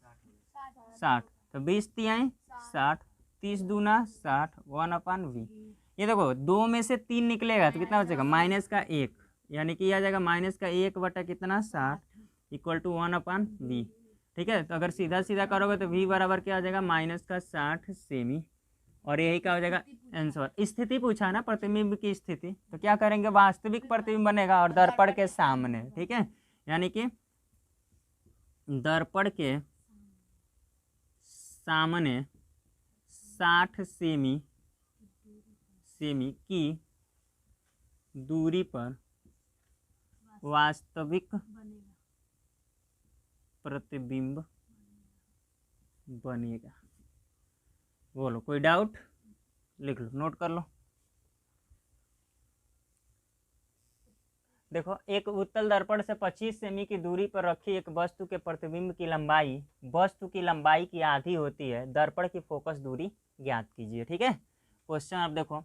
60, तो 20 तिहाई 60, 30 दूना 60 1/v। ये देखो 2 में से 3 निकलेगा तो कितना बचेगा, -1, यानी कि आ जाएगा -1 बटा कितना 60 इक्वल टू 1/v। ठीक है, तो अगर सीधा सीधा करोगे तो v बराबर क्या आ जाएगा, -60 सेमी, और यही क्या हो जाएगा आंसर। स्थिति पूछा ना प्रतिबिंब की स्थिति, तो क्या करेंगे, वास्तविक प्रतिबिंब बनेगा और दर्पण के सामने। ठीक है, यानी कि दर्पण के सामने 60 सेमी की दूरी पर वास्तविक प्रतिबिंब बनेगा। बोलो कोई डाउट, लिख लो, नोट कर लो। देखो, एक उत्तल दर्पण से 25 सेमी की दूरी पर रखी एक वस्तु के प्रतिबिंब की लंबाई वस्तु की लंबाई की आधी होती है, दर्पण की फोकस दूरी ज्ञात कीजिए। ठीक है, क्वेश्चन आप देखो,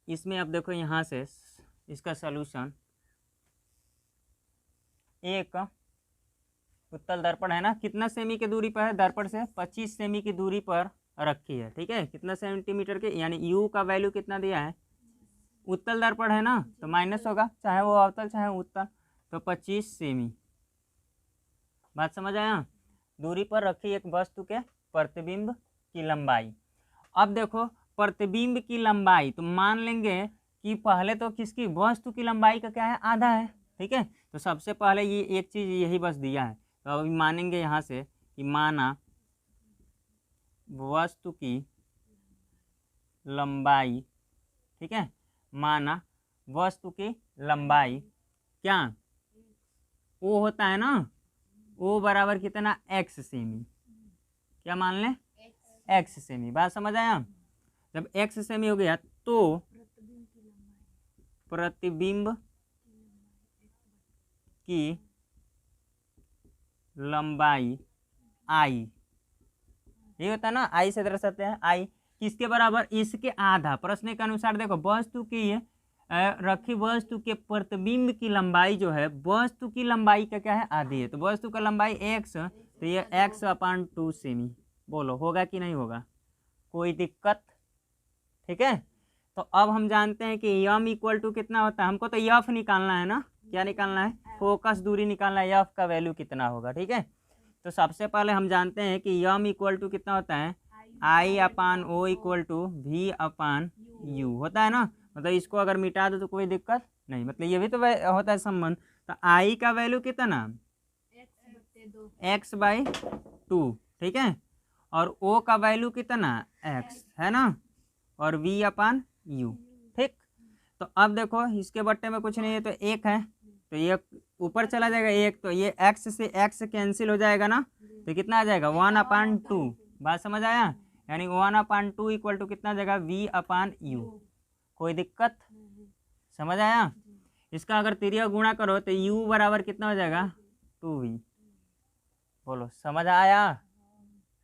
इसमें आप देखो यहाँ से इसका सॉल्यूशन, एक उत्तल दर्पण है ना, कितना सेमी की दूरी पर है दर्पण से, 25 सेमी की दूरी पर रखी है, ठीक है। कितना सेंटीमीटर के, यानी यू का वैल्यू कितना दिया है, उत्तल दर्पण है ना तो माइनस होगा, चाहे वो अवतल चाहे उत्तल, तो 25 सेमी। बात समझ आया। दूरी पर रखी एक वस्तु के प्रतिबिंब की लंबाई। अब देखो प्रतिबिंब की लंबाई, तो मान लेंगे कि पहले तो किसकी, वस्तु की लंबाई का क्या है, आधा है, ठीक है। तो सबसे पहले ये एक चीज़ यही बस दिया है, तो अभी मानेंगे यहाँ से कि माना वस्तु की लंबाई, ठीक है, माना वस्तु की लंबाई क्या, ओ होता है ना, ओ बराबर कितना, एक्स सेमी, क्या मान लें, एक्स सेमी। बात समझ आया। जब एक्स सेमी हो गया तो प्रतिबिंब की लंबाई आई, ये होता है ना, आई से दर्शाते हैं, आई किसके बराबर, इसके आधा। प्रश्न के अनुसार देखो वस्तु की रखी वस्तु के प्रतिबिंब की लंबाई जो है, वस्तु की लंबाई का क्या है, आधी है, तो वस्तु का लंबाई एक्स, तो ये x/2 सेमी। बोलो होगा कि नहीं होगा, कोई दिक्कत, ठीक है। तो अब हम जानते हैं कि यम इक्वल टू कितना होता है, हमको तो यफ निकालना है ना, क्या निकालना है, फोकस दूरी निकालना है, यफ का वैल्यू कितना होगा, ठीक है। तो सबसे पहले हम जानते हैं कि यम इक्वल टू कितना होता है, I/O इक्वल टू V/U होता है ना, मतलब इसको अगर मिटा दो तो कोई दिक्कत नहीं, मतलब ये भी तो होता है संबंध। तो आई का वैल्यू कितना, x/2, ठीक है, और ओ का वैल्यू कितना, x है ना, और V/U, ठीक। तो अब देखो इसके बट्टे में कुछ नहीं है, तो एक है, तो ये ऊपर चला जाएगा एक, तो ये x से x कैंसिल हो जाएगा ना, तो कितना आ जाएगा, 1/2। बात समझ आया, यानी 1/2 इक्वल टू कितना आ जाएगा, V/U। कोई दिक्कत, समझ आया। इसका अगर तिर्यक गुणा करो तो u बराबर कितना हो जाएगा, 2v। बोलो समझ आया,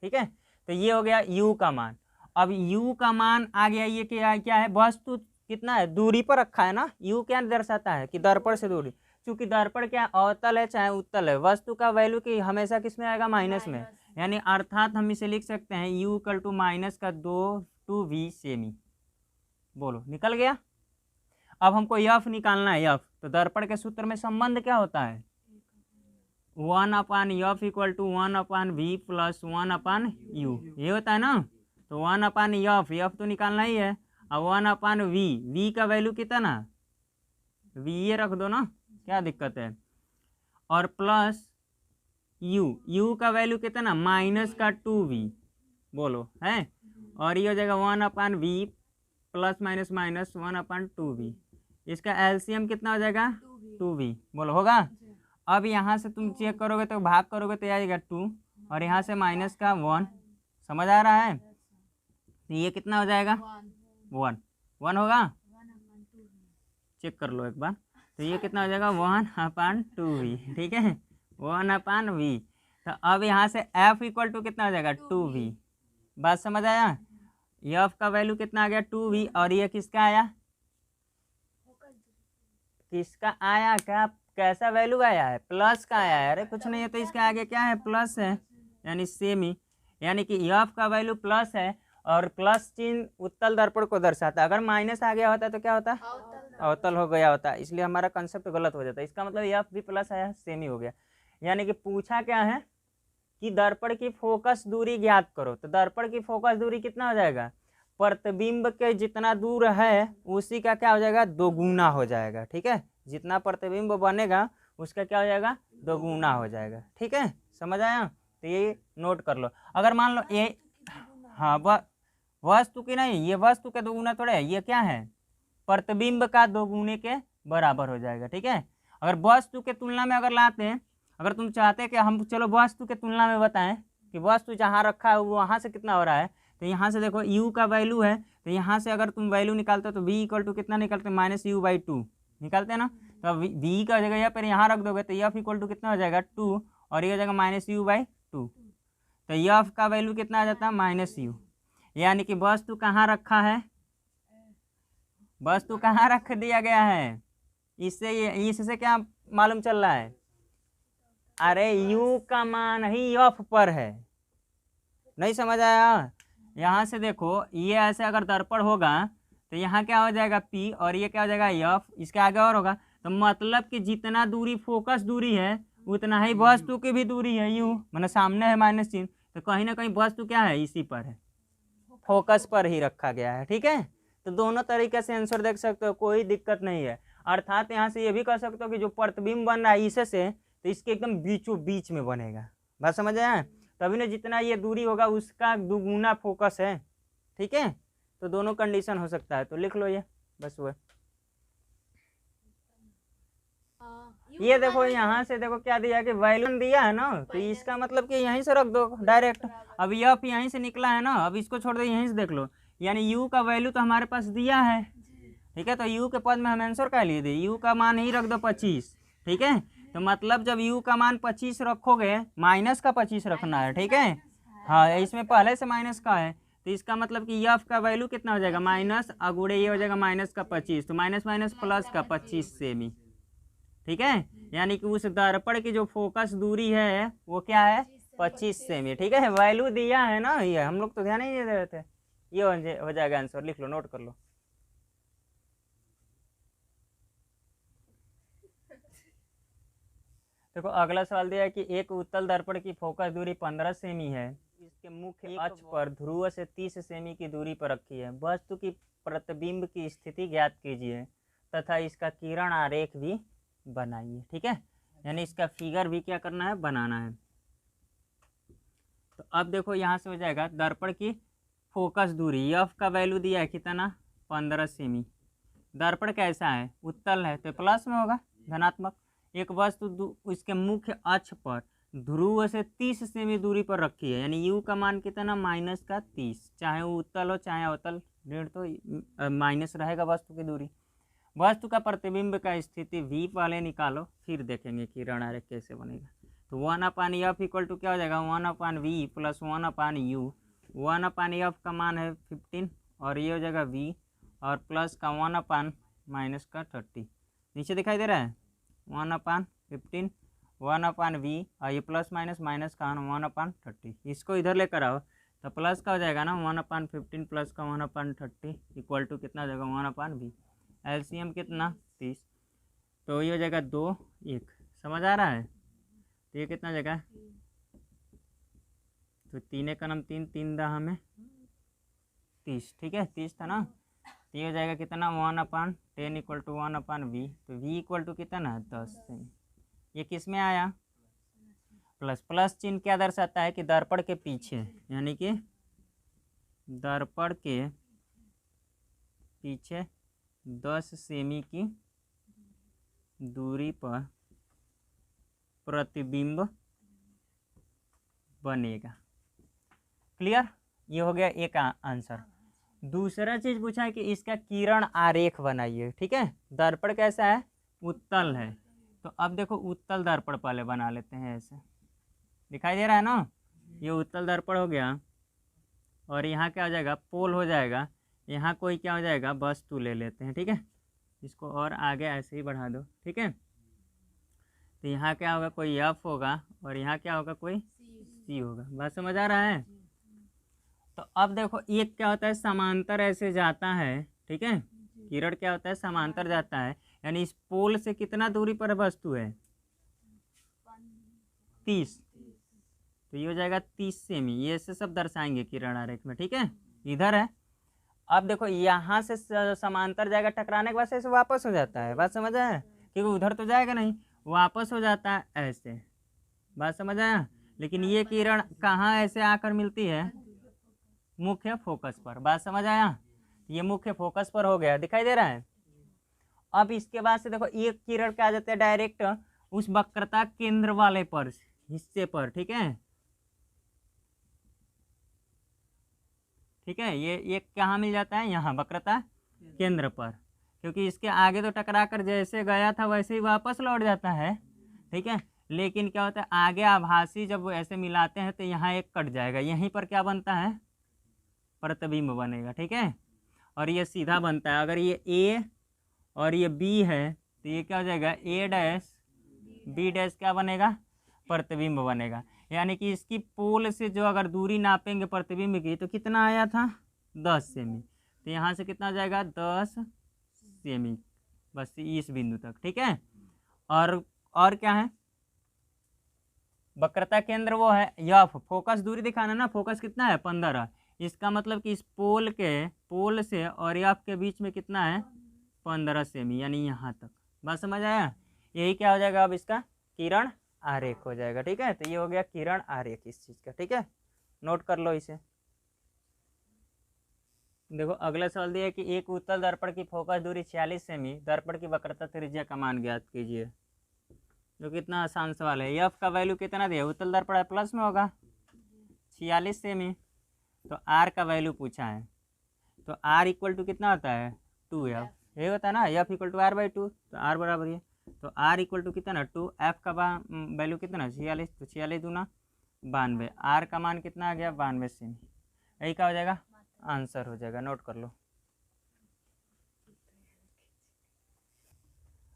ठीक है। तो ये हो गया u का मान। अब u का मान आ गया, ये क्या है, वस्तु कितना है, दूरी पर रखा है ना, u क्या दर्शाता है कि दर्पण से दूरी, क्योंकि दर्पण क्या अवतल है चाहे उत्तल है, वस्तु का वैल्यू की हमेशा किस में आएगा, माइनस में, यानी अर्थात हम इसे लिख सकते हैं u equal to -2v semi. बोलो निकल गया। अब हमको यफ निकालना है, यफ, तो दर्पण के सूत्र में संबंध क्या होता है, 1/f equal to 1/v plus 1/u, ये होता है ना। तो 1/f, यफ तो निकालना ही है, और 1/v, v का वैल्यू कितना, v ये रख दो ना, क्या दिक्कत है, और प्लस u का वैल्यू कितना, -2v। बोलो है, और ये हो जाएगा 1/v प्लस माइनस 1/2v, इसका एलसीएम कितना हो जाएगा, 2v। बोलो होगा। अब यहाँ से तुम चेक करोगे तो भाग करोगे तो आएगा 2, और यहाँ से माइनस का 1, समझ आ रहा है, तो ये कितना हो जाएगा, 1 होगा, चेक कर लो एक बार, तो ये कितना हो जाएगा, 1/2v, ठीक है, 1/v। तो अब यहाँ से f इक्वल टू कितना हो जाएगा, 2v। बात समझ आया, f का वैल्यू कितना आ गया, 2v, और ये किसका आया, किसका आया, क्या कैसा वैल्यू आया है, प्लस का आया है, अरे कुछ नहीं है, तो इसके आगे क्या है, प्लस है, यानी सेमी, यानी कि f का वैल्यू प्लस है, और प्लस चिन्ह उत्तल दर्पण को दर्शाता है। अगर माइनस आ गया होता तो क्या होता, अवतल हो गया होता, इसलिए हमारा कंसेप्ट गलत हो जाता है। इसका मतलब f भी प्लस आया, सेमी हो गया। यानी कि पूछा क्या है कि दर्पण की फोकस दूरी ज्ञात करो, तो दर्पण की फोकस दूरी कितना हो जाएगा, प्रतिबिंब के जितना दूर है उसी का क्या हो जाएगा, दोगुना हो जाएगा, ठीक है, जितना प्रतिबिंब बनेगा उसका क्या हो जाएगा, दोगुना हो जाएगा, ठीक है, समझ आया। तो ये नोट कर लो। अगर मान लो ये, हाँ वस्तु की नहीं, ये वस्तु के दोगुना थोड़े है, ये क्या है, प्रतिबिंब का दोगुने के बराबर हो जाएगा, ठीक है। अगर वस्तु के तुलना में अगर लाते हैं, अगर तुम चाहते हैं कि हम चलो वस्तु के तुलना में बताएं कि वस्तु जहाँ रखा है वहाँ से कितना हो रहा है, तो यहाँ से देखो u का वैल्यू है, तो यहाँ से अगर तुम वैल्यू निकालते हो तो v इक्वल टू कितना निकालते हैं, -u/2 निकालते हैं ना, तो v का जगह या फिर यहाँ रख दोगे तो f इक्वल टू कितना हो जाएगा, 2, और ये हो जाएगा -u/2, तो f का वैल्यू कितना आ जाता है, -u। यानी कि वस्तु कहाँ रखा है, वस्तु कहाँ रख दिया गया है, इससे क्या मालूम चल रहा है, अरे यू का मान ही एफ पर है, नहीं समझ आया? यहाँ से देखो ये ऐसे अगर दर्पण होगा तो यहाँ क्या हो जाएगा P और ये क्या हो जाएगा एफ, इसके आगे और होगा, तो मतलब कि जितना दूरी फोकस दूरी है उतना ही वस्तु की भी दूरी है यू, मतलब सामने है माइनस चिन्ह, तो कहीं ना कहीं वस्तु क्या है इसी पर है, फोकस पर ही रखा गया है। ठीक है, तो दोनों तरीके से आंसर देख सकते हो, कोई दिक्कत नहीं है। अर्थात यहाँ से ये भी कह सकते हो कि जो प्रतिबिंब बन रहा है इसे से, तो इसके एकदम बीचों बीच में बनेगा। बात समझ आया? तभी ना जितना ये दूरी होगा उसका दुगुना फोकस है। ठीक है, तो दोनों कंडीशन हो सकता है, तो लिख लो ये बस वो। ये देखो यहाँ से देखो क्या दिया कि वैल्यू दिया है ना, तो इसका मतलब कि यहीं से रख दो डायरेक्ट। अब एफ यहीं से निकला है ना, अब इसको छोड़ दो, यहीं से देख लो, यानी यू का वैल्यू तो हमारे पास दिया है। ठीक है, तो यू के पद में हम आंसर क्या लिए थे, यू का मान ही रख दो 25। ठीक है, तो मतलब जब यू का मान 25 रखोगे, माइनस का 25 रखना है। ठीक है, हाँ इसमें पहले से माइनस का है, तो इसका मतलब कि एफ का वैल्यू कितना हो जाएगा, माइनस अगुड़े ये हो जाएगा माइनस का 25, तो माइनस माइनस प्लस का 25 सेमी। ठीक है, यानी कि उस दर्पण की जो फोकस दूरी है वो क्या है 25 सेमी। ठीक है, वैल्यू दिया है ना, ये हम लोग तो ध्यान ही नहीं दे रहे थे। ये हो जाएगा आंसर, लिख लो, नोट कर लो। देखो अगला सवाल दिया है कि एक उत्तल दर्पण की फोकस दूरी 15 सेमी है, इसके मुख्य अक्ष पर ध्रुव से 30 सेमी की दूरी पर रखी है, वस्तु की प्रतिबिंब की स्थिति ज्ञात कीजिए तथा इसका किरण आरेख भी बनाइए। ठीक है, यानी इसका फिगर भी क्या करना है, बनाना है। तो अब देखो यहाँ से हो जाएगा दर्पण की फोकस दूरी, एफ का वैल्यू दिया है कितना 15 सेमी, दर्पण कैसा है उत्तल है तो प्लस में होगा धनात्मक, एक वस्तु इसके मुख्य अक्ष पर ध्रुव से 30 सेमी दूरी पर रखी है, यानी यू का मान कितना माइनस का 30, चाहे वो उत्तल हो चाहे अवतल, ऋण तो माइनस रहेगा वस्तु की दूरी। वस्तु का प्रतिबिंब का स्थिति v पहले निकालो, फिर देखेंगे किरण आरेख कैसे बनेगा। तो 1/f इक्वल टू क्या हो जाएगा 1/v प्लस 1/u, 1/f का मान है 15 और ये हो जाएगा v और प्लस का 1/ माइनस का 30, नीचे दिखाई दे रहा है 1/15 1/v और ये प्लस माइनस माइनस का 1/30, इसको इधर लेकर आओ तो प्लस का हो जाएगा ना 1/15 प्लस का 1/30 इक्वल टू कितना हो जाएगा 1/v, एलसीएम कितना 30, तो ये हो जाएगा 2 1, समझ आ रहा है? तो ये कितना जगह, तो 3 का नाम 3 3 दा हमें 30। ठीक है, 30 था ना, तो ये हो जाएगा कितना 1/10 इक्वल टू 1/v, तो v इक्वल टू कितना 10 सेमी। ये किस में आया प्लस, प्लस चिन्ह क्या दर्शाता है कि दर्पण के पीछे, यानी कि दर्पण के पीछे 10 सेमी की दूरी पर प्रतिबिंब बनेगा। क्लियर, ये हो गया एक आंसर। दूसरा चीज पूछा है कि इसका किरण आरेख बनाइए। ठीक है, दर्पण कैसा है उत्तल है, तो अब देखो उत्तल दर्पण पहले बना लेते हैं, ऐसे दिखाई दे रहा है ना, ये उत्तल दर्पण हो गया और यहाँ क्या हो जाएगा पोल हो जाएगा, यहाँ कोई क्या हो जाएगा वस्तु ले लेते हैं। ठीक है, इसको और आगे ऐसे ही बढ़ा दो। ठीक है, तो यहाँ क्या होगा कोई एफ होगा और यहाँ क्या होगा कोई सी होगा, बात समझ आ रहा है? तो अब देखो एक क्या होता है समांतर ऐसे जाता है। ठीक है, किरण क्या होता है समांतर जाता है, यानी इस पोल से कितना दूरी पर वस्तु है 30, तो ये हो जाएगा 30 सेमी, ये से सब दर्शाएंगे किरण आरेख में। ठीक है, इधर है। अब देखो यहाँ से समांतर जाएगा, टकराने के बाद ऐसे वापस हो जाता है, बात समझ आया? क्योंकि उधर तो जाएगा नहीं, वापस हो जाता है ऐसे, बात समझ आया? लेकिन ये किरण कहाँ ऐसे आकर मिलती है मुख्य फोकस पर, बात समझ आया? ये मुख्य फोकस पर हो गया, दिखाई दे रहा है? अब इसके बाद से देखो एक किरण क्या आ जाता है डायरेक्ट उस वक्रता केंद्र वाले पर हिस्से पर। ठीक है, ठीक है, ये एक कहाँ मिल जाता है यहाँ वक्रता केंद्र पर, क्योंकि इसके आगे तो टकरा कर जैसे गया था वैसे ही वापस लौट जाता है। ठीक है, लेकिन क्या होता है आगे आभासी जब ऐसे मिलाते हैं तो यहाँ एक कट जाएगा, यहीं पर क्या बनता है प्रतिबिंब बनेगा। ठीक है, और ये सीधा बनता है, अगर ये ए और ये बी है तो ये क्या हो जाएगा ए डैश बी डैश क्या बनेगा प्रतिबिंब बनेगा। यानी कि इसकी पोल से जो अगर दूरी नापेंगे प्रतिबिंब की तो कितना आया था 10 सेमी, तो यहाँ से कितना हो जाएगा 10 सेमी, बस इस बिंदु तक। ठीक है, और क्या है, वक्रता केंद्र वो है एफ, फोकस दूरी दिखाना ना, फोकस कितना है 15, इसका मतलब कि इस पोल से और एफ के बीच में कितना है 15 सेमी, यानी यहाँ तक। बात समझ आया? यही क्या हो जाएगा अब इसका किरण आरेख हो जाएगा। ठीक है, तो ये हो गया किरण आरेख इस चीज का। ठीक है, नोट कर लो इसे। देखो अगला सवाल दिया है कि एक उत्तल दर्पण की फोकस दूरी 46 सेमी, दर्पण की वक्रता त्रिज्या का मान ज्ञात कीजिए। जो कितना आसान सवाल है। एफ का वैल्यू कितना दिया, उत्तल दर्पण है प्लस में होगा 46 सेमी, तो आर का वैल्यू पूछा है, तो आर इक्वल टू कितना होता है 2f, ये होता है ना, एफ इक्वल टू r/2, तो आर बराबर ये, तो आर इक्वल टू कितना 2, एफ का वैल्यू कितना 46, तो 46 दूना 92, आर का मान कितना आ गया 92 सेमी। यही क्या हो जाएगा आंसर हो जाएगा, नोट कर लो।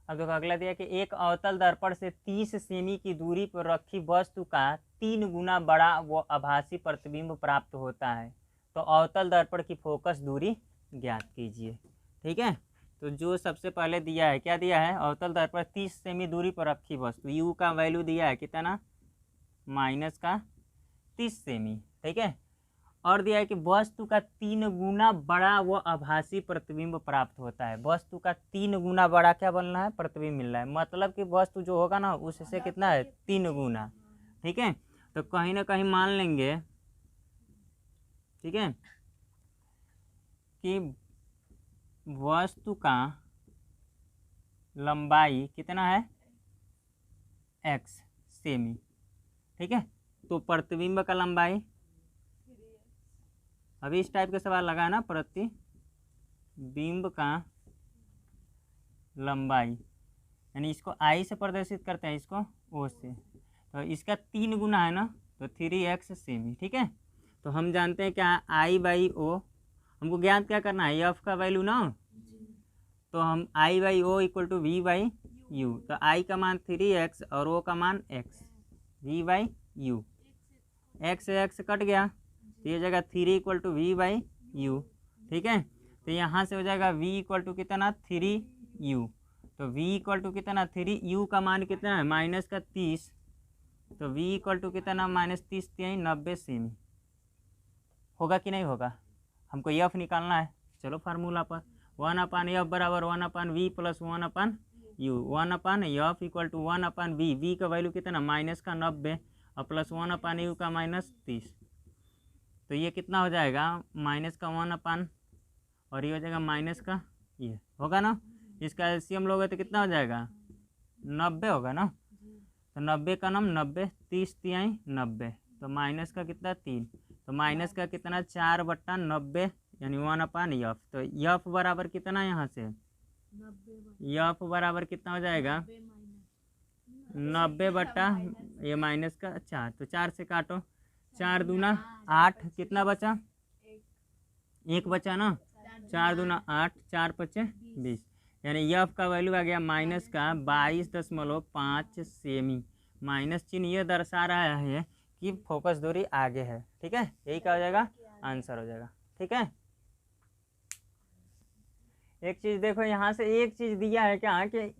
अब देखो अगला दिया कि एक अवतल दर्पण से 30 सेमी की दूरी पर रखी वस्तु का 3 गुना बड़ा व आभासी प्रतिबिंब प्राप्त होता है, तो अवतल दर्पण की फोकस दूरी ज्ञात कीजिए। ठीक है, तो जो सबसे पहले दिया है, क्या दिया है, अवतल दर्पण 30 सेमी दूरी पर रखी वस्तु, यू का वैल्यू दिया है कितना -30 सेमी। ठीक है, और दिया है कि वस्तु का 3 गुना बड़ा वो आभासी प्रतिबिंब प्राप्त होता है। वस्तु का 3 गुना बड़ा क्या बनना है प्रतिबिंब मिल रहा है, मतलब कि वस्तु जो होगा ना उससे कितना है 3 गुना। ठीक है, तो कहीं ना कहीं मान लेंगे, ठीक है, कि वस्तु का लंबाई कितना है x सेमी। ठीक है, तो प्रतिबिंब का लंबाई, अभी इस टाइप का सवाल लगा है ना, प्रतिबिंब का लंबाई, यानी इसको आई से प्रदर्शित करते हैं, इसको ओ से, तो इसका 3 गुना है ना, तो 3x सेमी। ठीक है, तो हम जानते हैं क्या I/O, हमको ज्ञात क्या करना है एफ का वैल्यू ना, तो हम I/O इक्वल टू V/U, तो I का मान 3x और O का मान x, V/U, x कट गया, तो ये जगह 3 इक्वल टू V/U। ठीक है, तो यहाँ से हो जाएगा V इक्वल टू कितना 3U, तो V इक्वल टू कितना 3U का मान कितना है -30, तो V इक्वल टू कितना -30 90 सेमी। होगा कि नहीं होगा, हमको एफ निकालना है। चलो फार्मूला पर 1/f बराबर 1/v plus 1/u, 1/f equal to 1/v, v का वैल्यू कितना -90 और प्लस 1/u का -30, तो ये कितना हो जाएगा -1/, और ये हो जाएगा माइनस का, ये होगा ना, इसका एलसीएम लोगे तो कितना हो जाएगा 90 होगा ना, तो 90 का नाम 90, 30 तिहाई 90, तो माइनस का कितना 3, तो माइनस का कितना 4/90 यानी 1/f, तो एफ बराबर कितना यहाँ से एफ बराबर कितना हो जाएगा 90 ये माइनस का 4, तो 4 से काटो, 4 दूना 8, कितना बचा 1 बचा ना, 4 दूना 8, 4 पचे 20, यानी एफ का वैल्यू आ गया माइनस का 22.5 सेमी। माइनस चिन्ह ये दर्शा रहा है कि फोकस दूरी आगे है। ठीक है, यही क्या हो जाएगा आंसर हो जाएगा। ठीक है, एक चीज देखो यहाँ से एक चीज दिया है क्या कि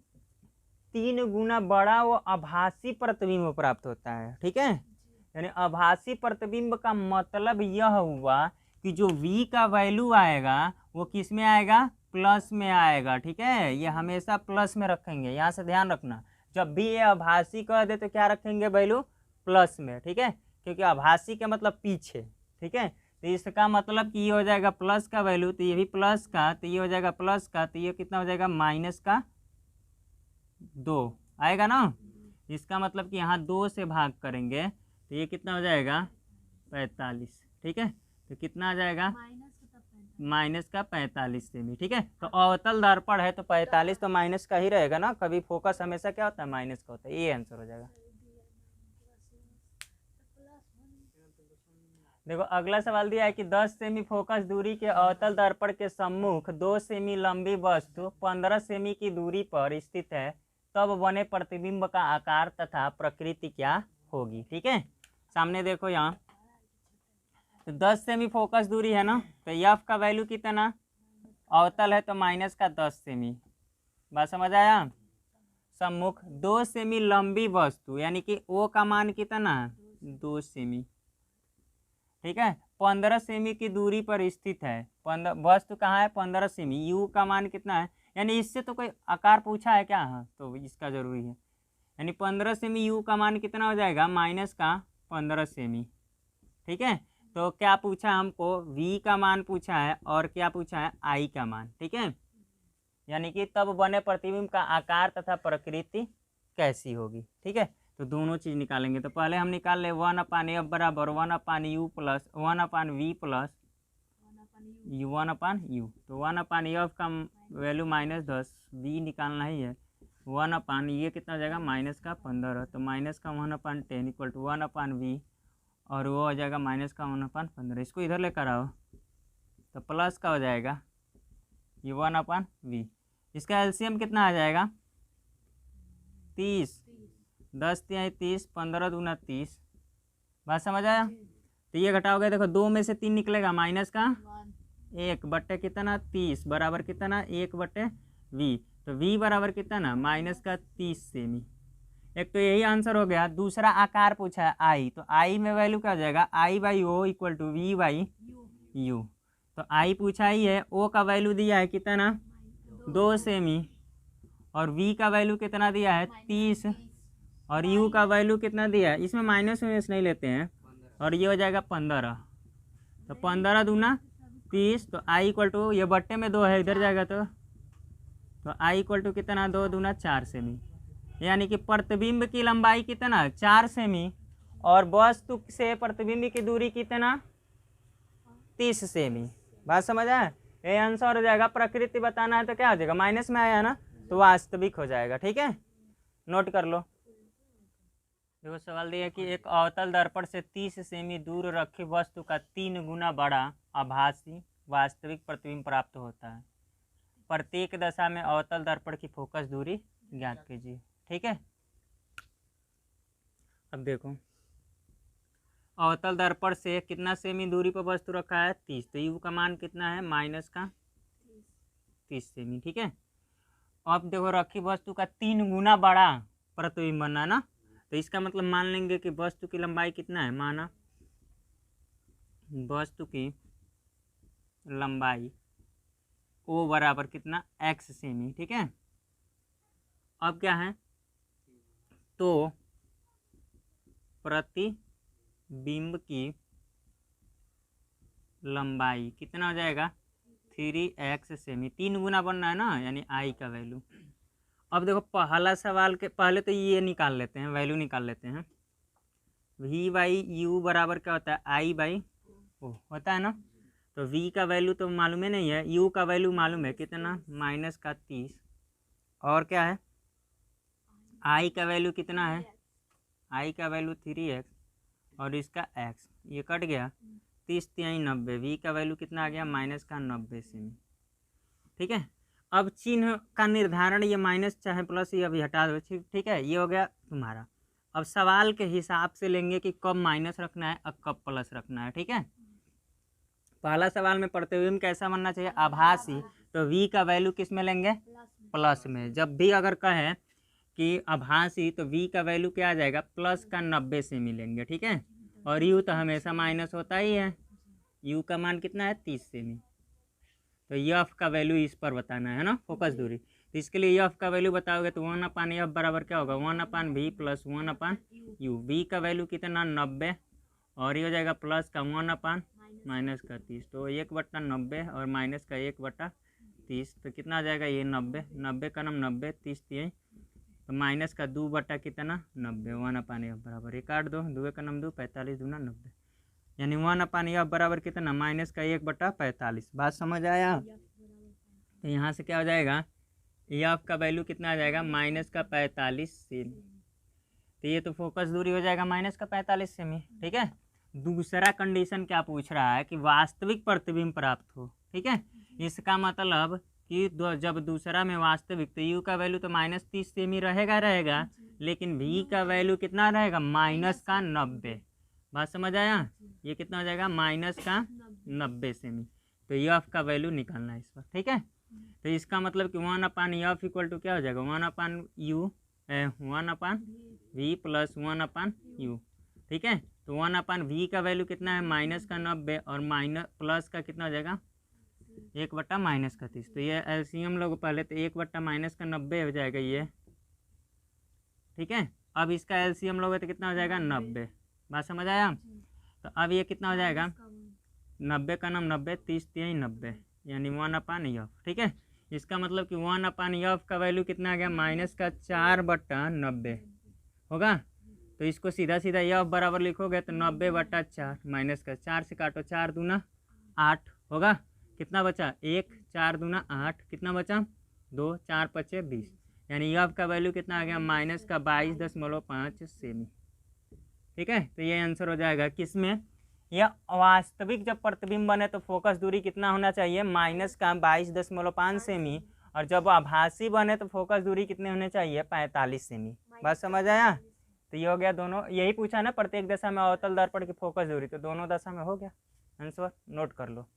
3 गुना बड़ा वो आभासी प्रतिबिंब प्राप्त होता है। ठीक है, यानी आभासी प्रतिबिंब का मतलब यह हुआ कि जो v का वैल्यू आएगा वो किस में आएगा प्लस में आएगा। ठीक है, ये हमेशा प्लस में रखेंगे, यहाँ से ध्यान रखना, जब भी ये आभासी कह दे तो क्या रखेंगे वैल्यू प्लस में। ठीक है, क्योंकि आभासी का मतलब पीछे। ठीक है, तो इसका मतलब कि ये हो जाएगा प्लस का वैल्यू, तो ये भी प्लस का, तो ये हो जाएगा प्लस का, तो ये कितना हो जाएगा -2 आएगा ना, इसका मतलब कि यहाँ 2 से भाग करेंगे तो ये कितना हो जाएगा 45। ठीक है, तो कितना आ जाएगा -45 सेमी। ठीक है, तो अवतल दर्पण है तो 45 तो माइनस का ही रहेगा ना, कभी फोकस हमेशा क्या होता है माइनस का होता है, ये आंसर हो जाएगा। देखो अगला सवाल दिया है कि 10 सेमी फोकस दूरी के अवतल दर्पण के सम्मुख 2 सेमी लंबी वस्तु 15 सेमी की दूरी पर स्थित है, तब बने प्रतिबिंब का आकार तथा प्रकृति क्या होगी। ठीक है, सामने देखो यहाँ, तो 10 सेमी फोकस दूरी है ना, तो एफ का वैल्यू कितना, अवतल है तो माइनस का 10 सेमी। बात समझ आया। सम्मुख 2 सेमी लंबी वस्तु यानी कि ओ का मान कितना है, 2 सेमी। ठीक है, 15 सेमी की दूरी पर स्थित है। वस्तु कहाँ है, 15 सेमी। यू का मान कितना है, यानी इससे तो कोई आकार पूछा है क्या, हाँ तो इसका जरूरी है। यानी 15 सेमी, यू का मान कितना हो जाएगा, माइनस का 15 सेमी। ठीक है, तो क्या पूछा हमको, वी का मान पूछा है और क्या पूछा है, आई का मान। ठीक है, यानी कि तब बने प्रतिबिंब का आकार तथा प्रकृति कैसी होगी। ठीक है, तो दोनों चीज़ निकालेंगे। तो पहले हम निकाल ले 1/f बराबर 1/u plus 1/v plus 1/u। तो 1/f का वैल्यू -10, v निकालना ही है। 1/ ये कितना हो जाएगा, माइनस का 15, तो माइनस का 1/10 इक्वल टू 1/v, और वो हो जाएगा माइनस का 1/15। इसको इधर लेकर आओ तो प्लस का हो जाएगा ये 1/v। इसका एलसीएम कितना आ जाएगा, 30, 10 तिहाई 30, 15 दूना 30। बात समझ आया। तो ये घटाओगे, देखो 2 में से 3 निकलेगा, माइनस का 1 बटे कितना 30 बराबर कितना 1/v। तो v बराबर कितना, माइनस का 30 सेमी। एक तो यही आंसर हो गया। दूसरा आकार पूछा है आई, तो आई में वैल्यू क्या हो जाएगा, I/O इक्वल टू V/U। तो आई पूछा ही है, ओ का वैल्यू दिया है कितना, 2 सेमी, और v का वैल्यू कितना दिया है 30, और u का वैल्यू कितना दिया है, इसमें माइनस नहीं लेते हैं, और ये हो जाएगा 15। तो 15 दूना 30, तो i इक्वल टू, ये बट्टे में 2 है, इधर जाएगा तो i इक्वल टू कितना, 2 दूना 4 सेमी। यानी कि प्रतिबिंब की लंबाई कितना, 4 सेमी, और वस्तु से प्रतिबिंब की दूरी कितना, 30 सेमी। बात समझ आया। ये आंसर हो जाएगा। प्रकृति बताना है तो क्या हो जाएगा, माइनस में आया ना, तो वास्तविक हो जाएगा। ठीक है, नोट कर लो। देखो सवाल दिया कि एक अवतल दर्पण से 30 सेमी दूर रखी वस्तु का 3 गुना बड़ा आभासी वास्तविक प्रतिबिंब प्राप्त होता है। प्रत्येक दशा में अवतल दर्पण की फोकस दूरी ज्ञात कीजिए। ठीक है, अब देखो अवतल दर्पण से कितना सेमी दूरी पर वस्तु रखा है, 30, तो यू का मान कितना है, माइनस का 30 सेमी। ठीक है, अब देखो रखी वस्तु का 3 गुना बड़ा प्रतिबिंब बनना है ना, तो इसका मतलब मान लेंगे कि वस्तु की लंबाई कितना है, माना वस्तु की लंबाई ओ बराबर कितना, x सेमी। ठीक है, अब क्या है, तो प्रतिबिंब की लंबाई कितना हो जाएगा, 3x सेमी। 3 गुना बनना है ना, यानी i का वैल्यू। अब देखो पहला सवाल के पहले तो ये निकाल लेते हैं, वैल्यू निकाल लेते हैं। v/u बराबर क्या होता है, I/O होता है ना। तो v का वैल्यू तो मालूम ही नहीं है, u का वैल्यू मालूम है कितना, माइनस का 30, और क्या है, i का वैल्यू कितना है, i का वैल्यू 3x, और इसका x, ये कट गया, 30 तिहाई 90, v का वैल्यू कितना आ गया, माइनस का 90 सेमी। ठीक है, अब चिन्ह का निर्धारण, ये माइनस चाहे प्लस ये अभी हटा दो। ठीक है, ये हो गया तुम्हारा। अब सवाल के हिसाब से लेंगे कि कब माइनस रखना है और कब प्लस रखना है। ठीक है, पहला सवाल में प्रतिबिंब कैसा बनना चाहिए, आभासी, तो v का वैल्यू किस में लेंगे, प्लस में। जब भी अगर कहें कि आभासी तो v का वैल्यू क्या आ जाएगा, प्लस का 90 सेमी लेंगे। ठीक है, और u तो हमेशा माइनस होता ही है, u का मान कितना है, 30 सेमी। तो f का वैल्यू इस पर बताना है ना, फोकस दूरी। तो इसके लिए f का वैल्यू बताओगे तो 1/f बराबर क्या होगा, 1/v प्लस 1/u। v का वैल्यू कितना, 90, और ये हो जाएगा प्लस का 1/ माइनस का 30, तो 1/90 और माइनस का 1/30, तो कितना आ जाएगा ये 90, 90 का नाम 90, 30 तिहाई, तो माइनस का 2 बटा कितना 90, 1/f बराबर, ये काट दो, 2 का नाम 2, 45 दूना 90, यानी 1/f बराबर कितना, माइनस का 1/45। बात समझ आया। तो यहाँ से क्या हो जाएगा, f का वैल्यू कितना आ जाएगा, माइनस का 45 सेमी। तो ये तो फोकस दूरी हो जाएगा माइनस का 45 सेमी। ठीक है, दूसरा कंडीशन क्या पूछ रहा है कि वास्तविक प्रतिबिंब प्राप्त हो। ठीक है, इसका मतलब कि जब दूसरा में वास्तविक, तो u का वैल्यू तो -30 सेमी रहेगा, लेकिन v का वैल्यू कितना रहेगा माइनस का 90। बात समझ आया? ये कितना हो जाएगा माइनस का 90 सेमी। तो एफ का वैल्यू निकालना है इस पर, ठीक है। तो इसका मतलब कि 1/f इक्वल टू क्या हो जाएगा 1/u 1/v प्लस 1/u, ठीक है। तो 1/v का वैल्यू कितना है माइनस का 90 और माइनस प्लस का कितना हो जाएगा 1/-30। तो ये एलसीएम लोग पहले तो 1/-90 हो जाएगा ये, ठीक है। अब इसका एलसीएम लोगे तो कितना हो जाएगा 90। बात समझ आया? तो अब ये कितना हो जाएगा 90 का नाम 90 30 3 90 यानी 1/f, ठीक है। इसका मतलब कि 1/f का वैल्यू कितना आ गया माइनस का 4/90 होगा। तो इसको सीधा सीधा एफ बराबर लिखोगे तो 90/4 माइनस का 4 से काटो 4 दूना 8 होगा। कितना बचा 1 4 दूना 8 कितना बचा 2 4 5 20 यानी एफ का वैल्यू कितना आ गया माइनस का 22.5 सेमी, ठीक है। तो ये आंसर हो जाएगा किसमें यह वास्तविक जब प्रतिबिंब बने तो फोकस दूरी कितना होना चाहिए माइनस का 22.5 सेमी और जब आभासी बने तो फोकस दूरी कितने होने चाहिए 45 सेमी। बात समझ आया? तो ये हो गया दोनों, यही पूछा ना प्रत्येक दशा में अवतल दर्पण की फोकस दूरी, तो दोनों दशा में हो गया आंसर, नोट कर लो।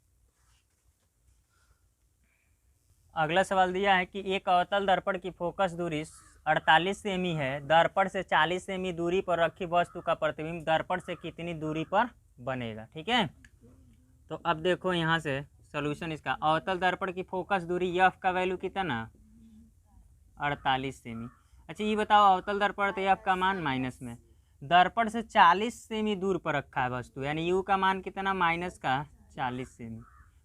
अगला सवाल दिया है कि एक अवतल दर्पण की फोकस दूरी 48 सेमी है, दर्पण से 40 सेमी दूरी पर रखी वस्तु का प्रतिबिंब दर्पण से कितनी दूरी पर बनेगा, ठीक है। तो अब देखो यहाँ से सॉल्यूशन इसका, अवतल दर्पण की फोकस दूरी एफ का वैल्यू कितना 48 सेमी। अच्छा ये बताओ अवतल दर्पण तो एफ का मान माइनस में, दर्पण से 40 सेमी दूर पर रखा है वस्तु यानी यू का मान कितना माइनस का 40 सेमी।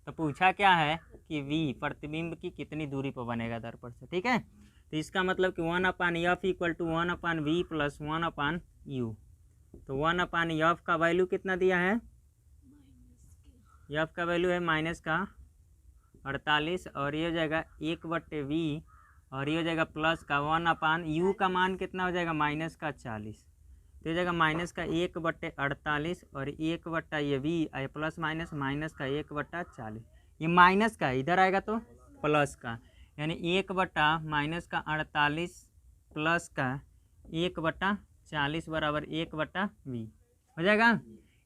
तो पूछा क्या है कि v प्रतिबिंब की कितनी दूरी पर बनेगा दर्पण से, ठीक है। तो इसका मतलब कि 1/f equal to 1/v plus 1/u। तो 1/f का वैल्यू कितना दिया है f का वैल्यू है माइनस का 48 और ये हो जाएगा 1/v और ये हो जाएगा प्लस का 1/u का मान कितना हो जाएगा माइनस का 40। तो हो जाएगा माइनस का 1/48 और 1/ ये v प्लस माइनस माइनस का 1/40। ये माइनस का इधर आएगा तो प्लस का यानी 1/ माइनस का 48 प्लस का 1/40 बराबर 1/v हो जाएगा।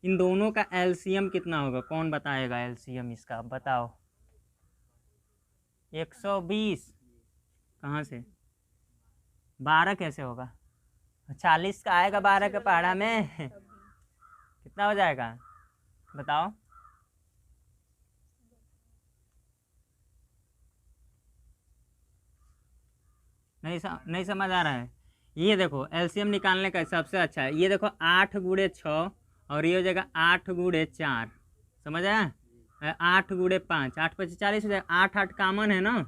इन दोनों का एलसीएम कितना होगा कौन बताएगा एलसीएम इसका बताओ। 120 कहाँ से 12 कैसे होगा 40 का आएगा 12 के पहाड़ा में कितना हो जाएगा बताओ। नहीं समझ आ रहा है। ये देखो एलसीएम निकालने का सबसे अच्छा है, ये देखो 8 गुणे 6 और ये हो जाएगा 8 गुणे 4, समझ आया 8 गुणे 5 8 5 40 हो जाएगा 8 8 कॉमन है ना,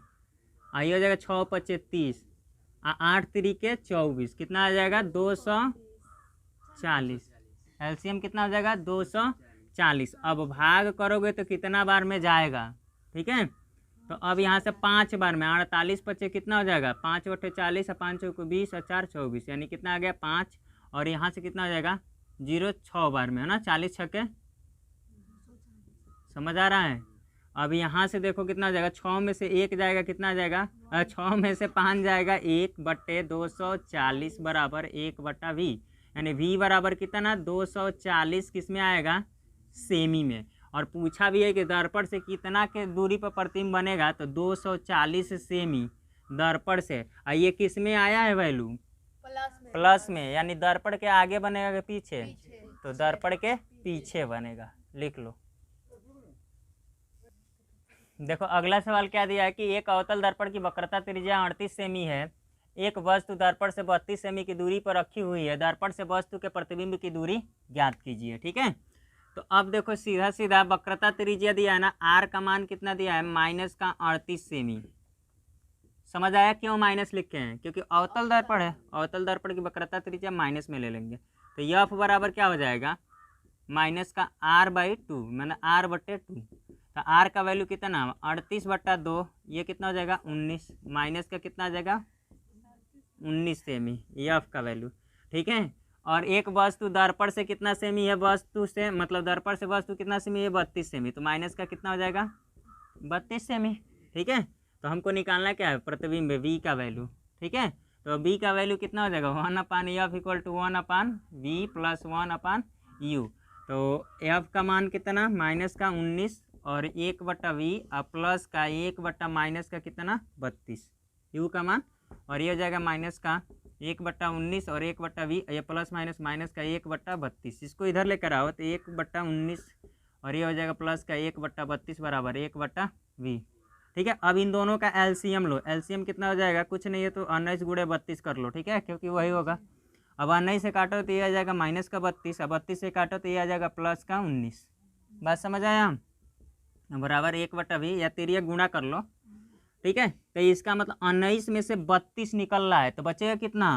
ये हो जाएगा 6 5 30 8 3 24 कितना आ जाएगा 240। एलसीएम कितना हो जाएगा 240। अब भाग करोगे तो कितना बार में जाएगा, ठीक है। तो अब यहाँ से 5 बार में 48 पचे कितना हो जाएगा 5 बटे 40 और 5 को 20 और 4 24 यानी कितना आ गया 5 और यहाँ से कितना हो जाएगा 0 6 बार में है ना 40 छक्के, समझ आ रहा है। अब यहाँ से देखो कितना हो जाएगा 6 में से 1 जाएगा कितना आ जाएगा 6 में से 5 जाएगा 1/240 बराबर 1/v यानी v बराबर कितना 240 किस में आएगा सेमी में। और पूछा भी है कि दर्पण से कितना के दूरी पर प्रतिबिंब बनेगा तो 240 सेमी दर्पण से। ये किस में आया है वैल्यू प्लस में यानी दर्पण के आगे बनेगा कि पीछे तो दर्पण के पीछे बनेगा, लिख लो। देखो अगला सवाल क्या दिया है कि एक अवतल दर्पण की वक्रता त्रिज्या 38 सेमी है, एक वस्तु दर्पण से 32 सेमी की दूरी पर रखी हुई है, दर्पण से वस्तु के प्रतिबिंब की दूरी ज्ञात कीजिए, ठीक है। तो अब देखो सीधा सीधा वक्रता त्रिज्या दिया है ना, आर का मान कितना दिया है माइनस का 38 सेमी। समझ आया क्यों माइनस लिखे हैं, क्योंकि अवतल दर्पण है, अवतल दर्पण की वक्रता त्रिज्या माइनस में ले लेंगे। तो एफ बराबर क्या हो जाएगा माइनस का r/2 मैंने r/2। तो r का वैल्यू कितना 38/2 ये कितना हो जाएगा 19 माइनस का कितना आ जाएगा 19 सेमी एफ का वैल्यू, ठीक है। और एक वस्तु दर्पण से कितना सेमी है वस्तु से मतलब दर्पण से वस्तु कितना सेमी है 32 सेमी, तो माइनस का कितना हो जाएगा 32 सेमी, ठीक है। तो हमको निकालना क्या है प्रतिबिंब v का वैल्यू, ठीक है। तो बी का वैल्यू कितना हो जाएगा 1/f equal to 1/v plus 1/u। तो एफ का मान कितना माइनस का 19 और 1/v और प्लस का 1/ माइनस का कितना 32 यू का मान, और ये हो जाएगा माइनस का 1/19 और 1/v, ये प्लस माइनस माइनस का 1/32। इसको इधर लेकर आओ तो 1/19 और ये हो जाएगा प्लस का 1/32 बराबर 1/v। ठीक है, अब इन दोनों का एलसीएम लो। एलसीएम कितना हो जाएगा, कुछ नहीं है तो 19 गुणे 32 कर लो, ठीक है, क्योंकि वही होगा। अब 19 से काटो तो ये आ जाएगा माइनस का 32, अब 32 से काटो तो ये आ जाएगा प्लस का 19। बात समझ आया, बराबर 1/v या तिरिया गुणा कर लो। ठीक है, तो इसका मतलब 19 में से 32 निकल रहा है तो बचेगा कितना,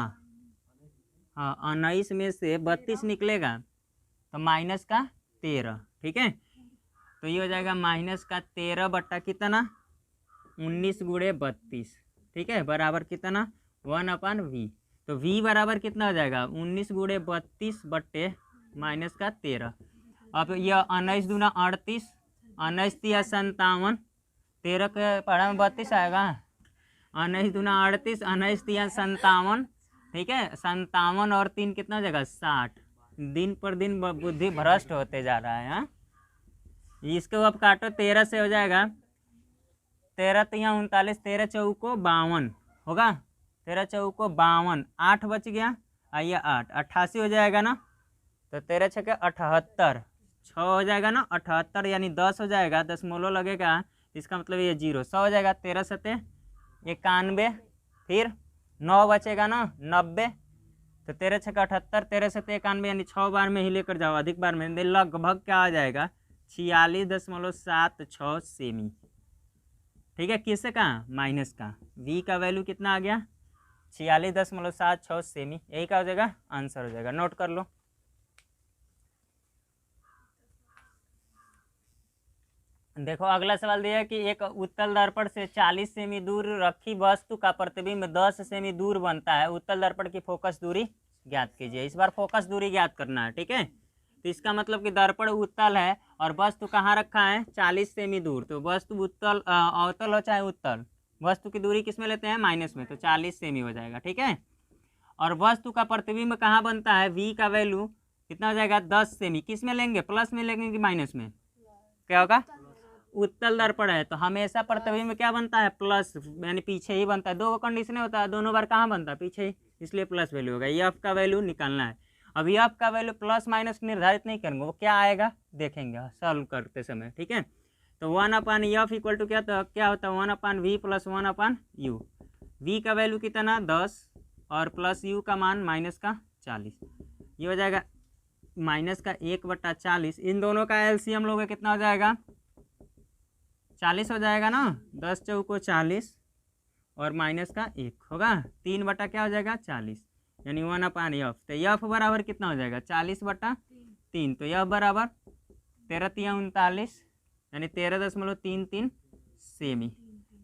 हाँ 19 में से 32 निकलेगा तो माइनस का 13। ठीक है, तो ये हो जाएगा माइनस का 13 बट्टा कितना 19 गुणे 32। ठीक है, बराबर कितना 1/v। तो v बराबर कितना हो जाएगा 19 गुणे 32 बट्टे माइनस का 13। अब यह 19 दूना 38, 19 तिया 57, 13 के पढ़ा में 32 आएगा। 19 दूना 38, 19 तिया 57, ठीक है 57 और 3 कितना हो जाएगा 60। दिन पर दिन बुद्धि भ्रष्ट होते जा रहा है। हाँ, इसको अब काटो 13 से हो जाएगा 13 तिया 39, 13 चौको 52 होगा, 13 चौको 52, 8 बच गया, आइए 8 88 हो जाएगा ना, तो 13 छके 78, 6 हो जाएगा ना 78, यानी 10 हो जाएगा, दशमलव लगेगा, इसका मतलब ये 0, 100 हो जाएगा। 13 सते 91, फिर 9 बचेगा ना 90, तो 13 छके 78, 13 सते 91, यानी 6 बार में ही लेकर जाओ, अधिक बार में लगभग क्या आ जाएगा 46.76 सेमी। ठीक है, किससे का माइनस का, v का वैल्यू कितना आ गया 46.76 सेमी, यही क्या हो जाएगा आंसर हो जाएगा। नोट कर लो। देखो अगला सवाल दिया है कि एक उत्तल दर्पण से 40 सेमी दूर रखी वस्तु का प्रतिबिंब 10 सेमी दूर बनता है, उत्तल दर्पण की फोकस दूरी ज्ञात कीजिए। इस बार फोकस दूरी ज्ञात करना है। ठीक है, तो इसका मतलब कि दर्पण उत्तल है और वस्तु कहाँ रखा है 40 सेमी दूर, तो वस्तु उत्तल अवतल हो चाहे उत्तल, वस्तु की दूरी किस में लेते हैं माइनस में, तो 40 सेमी हो जाएगा। ठीक है, और वस्तु का प्रतिबिंब कहाँ बनता है, v का वैल्यू कितना हो जाएगा 10 सेमी, किस में लेंगे प्लस में लेंगे कि माइनस में, क्या होगा उत्तल दर्पण है तो हमेशा प्रतिबिंब क्या बनता है प्लस, यानी पीछे ही बनता है। दो कंडीशन होता है, दोनों बार कहाँ बनता है पीछे ही, इसलिए प्लस वैल्यू होगा। एफ का वैल्यू निकालना है। अब एफ का वैल्यू प्लस माइनस निर्धारित नहीं करेंगे, वो क्या आएगा देखेंगे सॉल्व करते समय। ठीक है, तो 1/f इक्वल टू क्या, तो क्या होता है 1/v प्लस 1/u। v का वैल्यू कितना 10 और प्लस u का मान माइनस का 40, ये हो जाएगा माइनस का 1/40। इन दोनों का एलसीएम लोगे कितना हो जाएगा 40 हो जाएगा ना, 10 चौको 40 और माइनस का 1 होगा, 3 बटा क्या हो जाएगा 40, यानी 1/f। तो एफ बराबर कितना हो जाएगा 40/3, तो एफ बराबर 13 तिया 39, यानी 13.33 सेमी,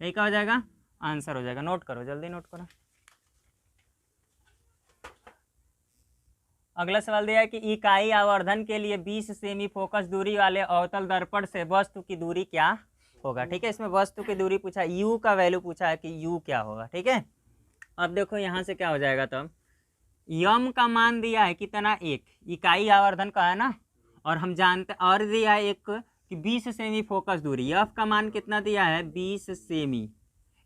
यही क्या हो जाएगा आंसर हो जाएगा। नोट करो, जल्दी नोट करो। अगला सवाल दिया है कि इकाई आवर्धन के लिए 20 सेमी फोकस दूरी वाले अवतल दर्पण से वस्तु की दूरी क्या होगा। ठीक है, इसमें वस्तु की दूरी पूछा, u का वैल्यू पूछा है कि u क्या होगा। ठीक है, अब देखो यहाँ से क्या हो जाएगा, तब यम का मान दिया है कितना 1, इकाई आवर्धन का है ना, और हम जानते और दिया है एक कि 20 सेमी फोकस दूरी, एफ का मान कितना दिया है 20 सेमी,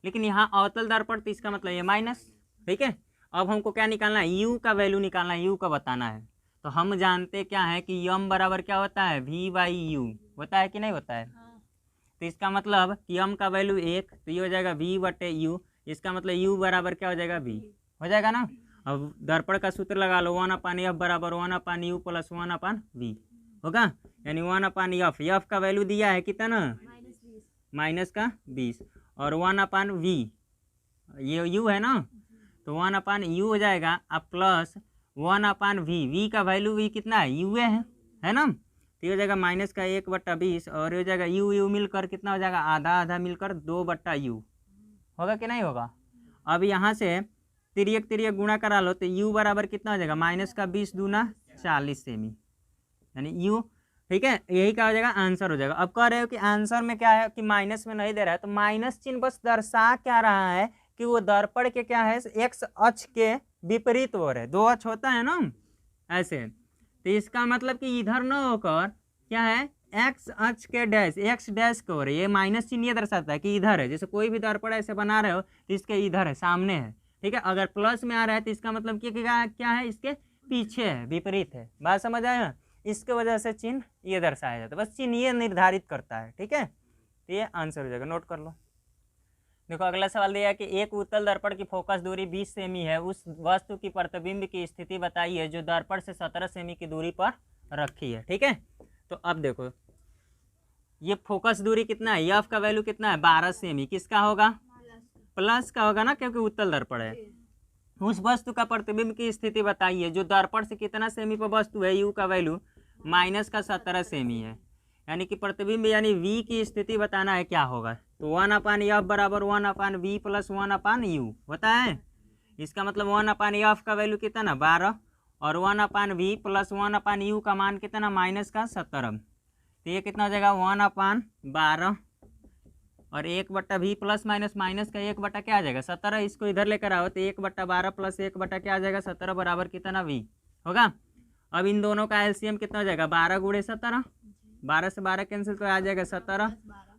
लेकिन यहाँ अवतल दर्पण तो इसका मतलब ये माइनस। ठीक है, अब हमको क्या निकालना है u का वैल्यू निकालना है, u का बताना है। तो हम जानते क्या है कि यम बराबर क्या होता है v/u होता है कि नहीं होता है, तो इसका मतलब कि यम का वैल्यू 1, तो ये हो जाएगा v/u, इसका मतलब u बराबर क्या हो जाएगा v हो जाएगा ना। अब दर्पण का सूत्र लगा लो, 1/f बराबर 1/u प्लस 1/v होगा, यानी 1/f, एफ का वैल्यू दिया है कितना माइनस का 20 और 1/v, ये u है ना, तो 1/u हो जाएगा अब प्लस 1/v, v का वैल्यू भी कितना है u है ना, तो ये हो जाएगा माइनस का 1/20 और ये हो जाएगा u मिलकर कितना हो जाएगा आधा आधा मिलकर 2/u होगा कि नहीं होगा। अब यहाँ से तिरियक तिरियक गुणा करा लो तो u बराबर कितना हो जाएगा माइनस का 20 दूना 40 सेमी, यानी u। ठीक है, यही क्या हो जाएगा आंसर हो जाएगा। अब कह रहे हो कि आंसर में क्या है कि माइनस में नहीं दे रहा है, तो माइनस चिन्ह बस दर्शा क्या रहा है कि वो दर्पण के क्या है, एक्स अक्ष के विपरीत ओर है। दो अक्ष होता है ना ऐसे, तो इसका मतलब कि इधर न होकर क्या है, एक्स अक्ष के डैश, एक्स डैश की ओर है। ये माइनस चिन्ह ये दर्शाता है कि इधर है। जैसे कोई भी दर्पण ऐसे बना रहे हो तो इसके इधर है, सामने है, ठीक है। अगर प्लस में आ रहा है तो इसका मतलब कि क्या है, इसके पीछे है, विपरीत है। बात समझ आया? इसके वजह से चिन्ह ये दर्शाया जाता है, बस चिन्ह ये निर्धारित करता है, ठीक है। तो ये आंसर हो जाएगा, नोट कर लो। देखो अगला सवाल दिया है कि एक उत्तल दर्पण की फोकस दूरी 20 सेमी है, उस वस्तु की प्रतिबिंब की स्थिति बताइए जो दर्पण से 17 सेमी की दूरी पर रखी है, ठीक है। तो अब देखो ये फोकस दूरी कितना है, एफ का वैल्यू कितना है, 12 सेमी। किसका होगा, प्लस का होगा ना, क्योंकि उत्तल दर्पण है। उस वस्तु का प्रतिबिंब की स्थिति बताइए जो दर्पण से कितना सेमी पर वस्तु है, यू का वैल्यू माइनस का 17 सेमी है। यानी कि प्रतिबिंब यानी वी की स्थिति बताना है, क्या होगा। तो 1/f बराबर 1/v प्लस 1/u होता है। इसका मतलब 1/f का वैल्यू कितना, 12, और 1/v प्लस 1/u का मान कितना, माइनस का 17। तो ये कितना हो जाएगा, 1/12 और 1/v प्लस माइनस माइनस का 1/ क्या आ जाएगा, 17। इसको इधर लेकर आओ तो 1/12 प्लस 1/ क्या आ जाएगा, 17 बराबर कितना, v होगा। अब इन दोनों का एलसीएम कितना हो जाएगा, 12 × 17, 12 से 12 कैंसिल तो आ जाएगा 17,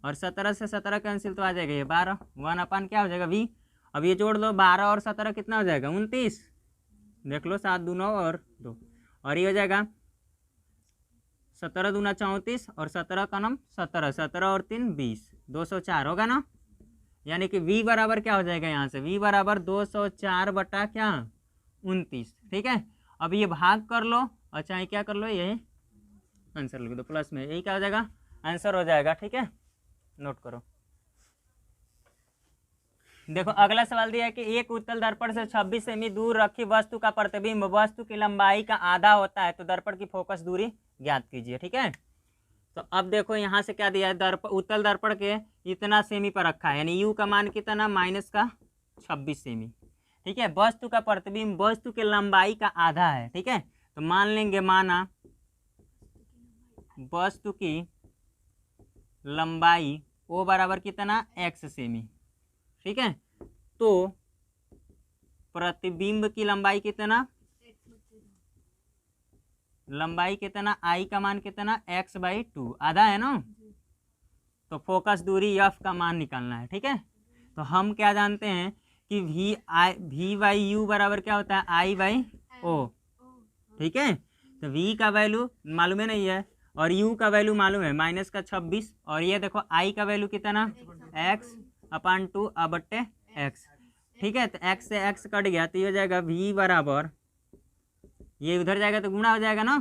और 17 से 17 कैंसिल तो आ जाएगा ये 12, 1/ क्या हो जाएगा, v। अब ये जोड़ लो, 12 और 17 कितना हो जाएगा, 29। देख लो, 7 दूना और 2, और ये हो जाएगा 17 दूना 34 और 17 का नाम 17, 17 और 3 20, 204 होगा ना। यानी कि v बराबर क्या हो जाएगा, यहाँ से v बराबर 204 क्या, 29, ठीक है। अब ये भाग कर लो, अच्छा ये क्या कर लो, ये आंसर लिख दो प्लस में, यही क्या हो जाएगा, आंसर हो जाएगा, ठीक है। नोट करो। देखो अगला सवाल दिया है कि एक उत्तल दर्पण से 26 सेमी दूर रखी वस्तु का प्रतिबिंब वस्तु की लंबाई का आधा होता है, तो दर्पण की फोकस दूरी ज्ञात कीजिए, ठीक है। तो अब देखो यहाँ से क्या दिया है, उत्तल दर्पण के इतना सेमी पर रखा है, यानी यू का मान कितना, माइनस का 26 सेमी, ठीक है। वस्तु का प्रतिबिंब वस्तु के लंबाई का आधा है, ठीक है। तो मान लेंगे, माना वस्तु की लंबाई ओ बराबर कितना, x सेमी, ठीक है। तो प्रतिबिंब की लंबाई कितना, लंबाई कितना, आई का मान कितना, x/2 आधा है ना। तो फोकस दूरी f का मान निकालना है, ठीक है। तो हम क्या जानते हैं कि v/u बराबर क्या होता है, I/o, ठीक है। तो v का वैल्यू मालूम है नहीं है, और u का वैल्यू मालूम है, माइनस का 26, और ये देखो i का वैल्यू कितना, x/2/x, ठीक है। तो x से x कट गया तो ये हो जाएगा v बराबर, ये उधर जाएगा तो गुणा हो जाएगा ना,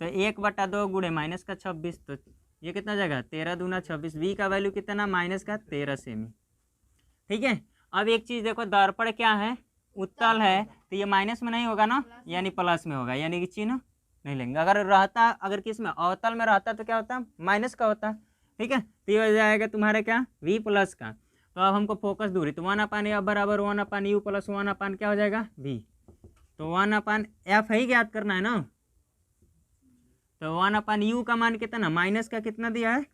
तो 1/2 गुणे माइनस का 26, तो ये कितना हो जाएगा, 13 दूना 26, v का वैल्यू कितना, माइनस का 13 सेमी, ठीक है। अब एक चीज़ देखो, दर्पण क्या है, उत्तल है, तो ये माइनस में नहीं होगा ना, यानी प्लस में होगा, यानी कि चिन्ह नहीं लेंगे। अगर रहता, अगर किस में, अवतल में रहता तो क्या होता, माइनस का होता, ठीक है। तो ये हो जाएगा तुम्हारे क्या, v प्लस का। तो अब हमको फोकस दूरी, तो 1/f बराबर 1/u प्लस 1/ क्या हो जाएगा, v। तो 1/f ही ज्ञात करना है ना। तो 1/u का मान कितना, माइनस का कितना दिया है,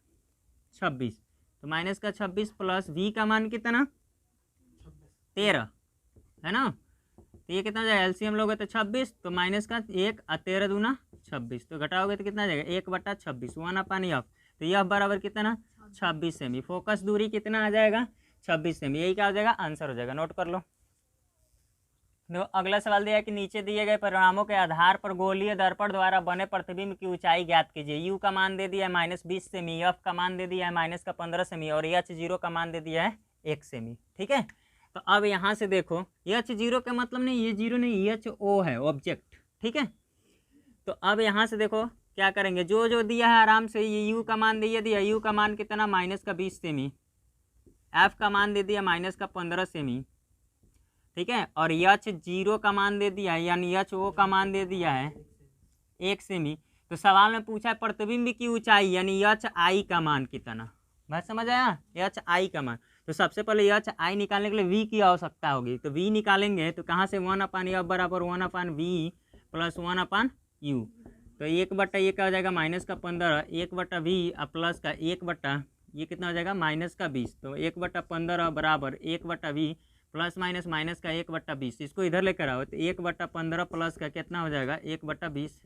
26, तो माइनस का 26 प्लस v का मान कितना, 13 है ना। तो ये कितना जाएगा, एलसीएम लोगे तो 26, तो माइनस का 1 और 13 दूना 26, तो घटाओगे तो कितना जाएगा, 1/26, 1/f। तो यह बराबर कितना, 26 सेमी। फोकस दूरी कितना आ जाएगा, 26 सेमी, यही क्या हो जाएगा, आंसर हो जाएगा। नोट कर लो। तो अगला सवाल दिया है कि नीचे दिए गए परिणामों के आधार पर गोलीय दर्पण द्वारा बने प्रतिबिंब की ऊंचाई ज्ञात कीजिए। यू का मान दे दिया है -20 सेमी, एफ का मान दे दिया है -15 सेमी, और H0 का मान दे दिया है 1 सेमी, ठीक है। तो अब यहाँ से देखो, H0 का मतलब नहीं, ये जीरो नहीं, HO है ऑब्जेक्ट, ठीक है। तो अब यहाँ से देखो क्या करेंगे, जो जो दिया है आराम से, ये यू का मान दिया दिया, यू का मान कितना, -20 सेमी, एफ का मान दे दिया -15 सेमी, ठीक है। और H0 का मान दे दिया है, यानी HO का मान दे दिया है 1 सेमी। तो सवाल में पूछा है प्रतिबिंब की ऊंचाई, यानी HI का मान कितना, बात समझ आया, HI का मान। तो सबसे पहले HI निकालने के लिए V की आवश्यकता होगी, तो V निकालेंगे तो कहाँ से, 1/f बराबर 1/v प्लस 1/u। तो 1/, क्या हो जाएगा, -15, 1/v प्लस का 1/, ये कितना हो जाएगा, -20, तो 1/15 बराबर 1/v प्लस माइनस माइनस का 1/20, इसको इधर लेकर आओ तो 1/15 प्लस का कितना हो जाएगा 1/20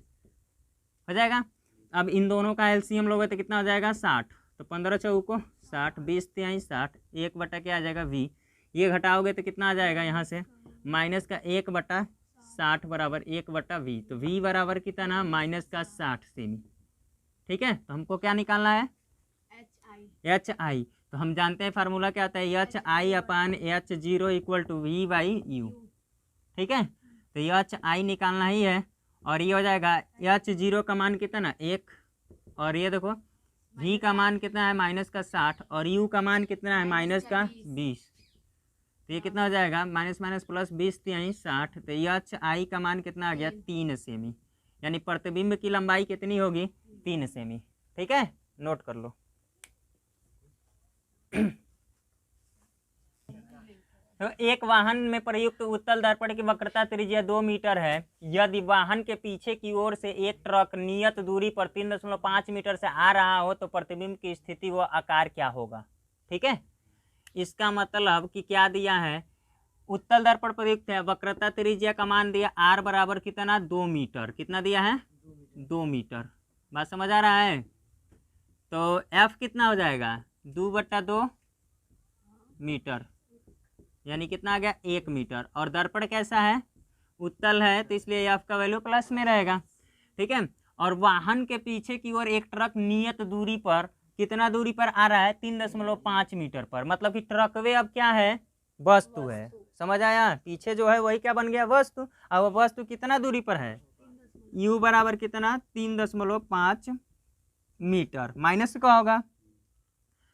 हो जाएगा। अब इन दोनों का एलसीएम लोगे तो कितना हो जाएगा 60, तो 15 चौको 60, 20 तिहाई 60, 1 क्या आ जाएगा v, ये घटाओगे तो कितना आ जाएगा यहाँ से माइनस का 1/60 बराबर 1/v, तो v बराबर कितना माइनस का 60 सेमी। ठीक है, तो हमको क्या निकालना है एच आई, तो हम जानते हैं फार्मूला क्या आता है HI/H0 = V/U। ठीक है, तो HI निकालना ही है और ये हो जाएगा H0 का मान कितना 1, और ये देखो V का मान कितना है माइनस का 60 और U का मान कितना है माइनस का 20, तो ये कितना हो जाएगा माइनस माइनस प्लस 20 तिहाई 60, तो HI का मान कितना आ गया 3 सेमी, यानी प्रतिबिंब की लंबाई कितनी होगी 3 सेमी। ठीक है, नोट कर लो। तो एक वाहन में प्रयुक्त उत्तल दर्पण की वक्रता त्रिज्या 2 मीटर है। यदि वाहन के पीछे की ओर से एक ट्रक नियत दूरी पर 3.5 मीटर से आ रहा हो तो प्रतिबिंब की स्थिति व आकार क्या होगा। ठीक है, इसका मतलब कि क्या दिया है, उत्तल दर्पण प्रयुक्त है, वक्रता त्रिज्या का मान दिया r बराबर कितना 2 मीटर, कितना दिया है 2 मीटर। बात समझ आ रहा है, तो f कितना हो जाएगा 2/2 मीटर, यानी कितना आ गया 1 मीटर, और दर्पण कैसा है उत्तल है तो इसलिए एफ का वैल्यू प्लस में रहेगा। ठीक है, और वाहन के पीछे की ओर एक ट्रक नियत दूरी पर कितना दूरी पर आ रहा है 3.5 मीटर पर, मतलब कि ट्रकवे अब क्या है वस्तु है। समझ आया, पीछे जो है वही क्या बन गया वस्तु, अब वो वस्तु कितना दूरी पर है u बराबर कितना 3.5 मीटर, माइनस का होगा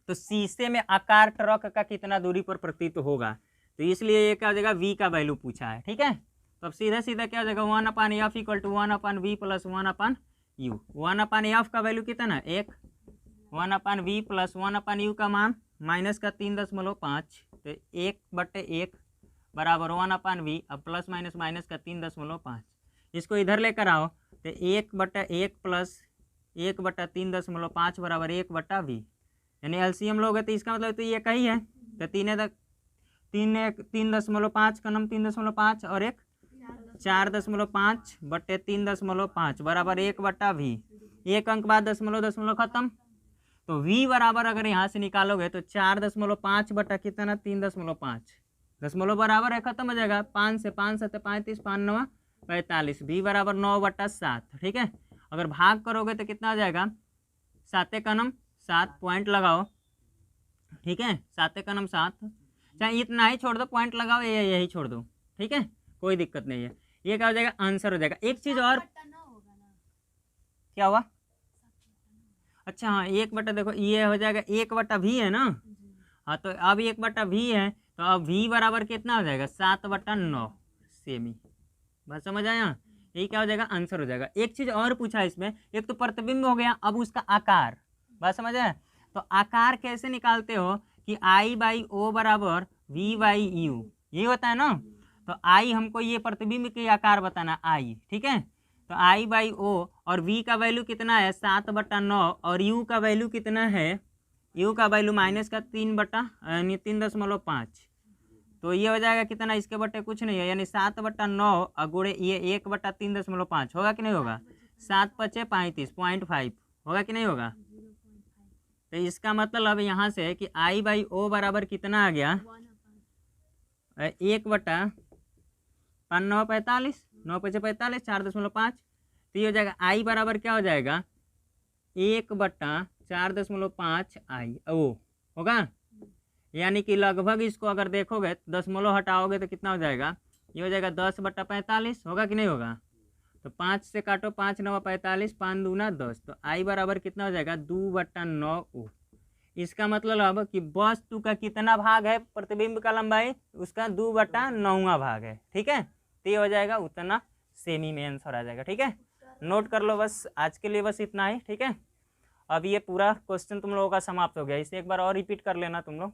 तो शीशे में आकार ट्रक का कितना दूरी पर प्रतीत होगा, तो इसलिए ये क्या हो जाएगा v का वैल्यू पूछा है। ठीक है, तो अब सीधा सीधा क्या हो जाएगा 1/f = 1/v + 1/u। 1/f का वैल्यू कितना 1, 1/v + 1/u का मान माइनस का 3.5, तो 1/1 बराबर 1/v, अब प्लस माइनस माइनस का 3.5, इसको इधर लेकर आओ तो 1/1 + 1/3.5 बराबर 1/v, यानी एलसीएम लोगे तो इसका मतलब तो ये कही है, तो 3.5 का नम 3.5 और 1 4.5 बटे 3.5 बराबर 1/v, एक अंक बाद दशमलव खत्म, तो v बराबर अगर यहाँ से निकालोगे तो 4.5 बटा कितना 3.5, दशमलव बराबर है खत्म हो जाएगा, 5 से 5 7 35 5 9 45, v बराबर 9/7। ठीक है, अगर भाग करोगे तो कितना हो जाएगा 7 का नम 7, पॉइंट लगाओ। ठीक है, 7 का नम 7, चाहे इतना ही छोड़ दो पॉइंट लगाओ, यही छोड़ दो। ठीक है, कोई दिक्कत नहीं है, ये क्या हो जाएगा आंसर हो जाएगा। एक चीज और क्या हुआ, अच्छा हाँ 1/, देखो ये हो जाएगा 1/v है ना, हाँ तो अब 1/v है तो अब v बराबर कितना हो जाएगा 7/9 सेमी। बस समझ आया, यही क्या हो जाएगा आंसर हो जाएगा। एक चीज और पूछा इसमें, एक तो प्रतिबिंब हो गया, अब उसका आकार, बात समझ आया, तो आकार कैसे निकालते हो कि I/O बराबर V/U, ये होता है ना, तो I हमको ये प्रतिबिंब के आकार बताना I। ठीक है, तो I/O और V का वैल्यू कितना है 7/9 और U का वैल्यू कितना है, U का वैल्यू माइनस का 3 यानी 3.5, तो ये हो जाएगा कितना, इसके बटे कुछ नहीं है, यानी 7/9 और गुणे ये 1/3.5 होगा कि नहीं होगा, 7 × 5 = 35, 0.5 होगा कि नहीं होगा। तो इसका मतलब यहाँ से कि I/O बराबर कितना आ गया 1/9 45, 9 × 5 = 45, 4.5, तो ये हो जाएगा I बराबर क्या हो जाएगा 1/4.5 I/O होगा, यानी कि लगभग इसको अगर देखोगे दशमलव हटाओगे तो कितना हो जाएगा, ये हो जाएगा 10/45 होगा कि नहीं होगा, तो 5 से काटो 5 × 9 = 45, 5 × 2 = 10, तो I बराबर कितना हो जाएगा 2/9O। इसका मतलब कि वस्तु का कितना भाग है प्रतिबिंब का लंबाई, उसका 2/9वां भाग है। ठीक है, तो ये हो जाएगा उतना सेमी में आंसर आ जाएगा। ठीक है, नोट कर लो, बस आज के लिए बस इतना ही। ठीक है, अब ये पूरा क्वेश्चन तुम लोगों का समाप्त हो गया, इसे एक बार और रिपीट कर लेना तुम लोग।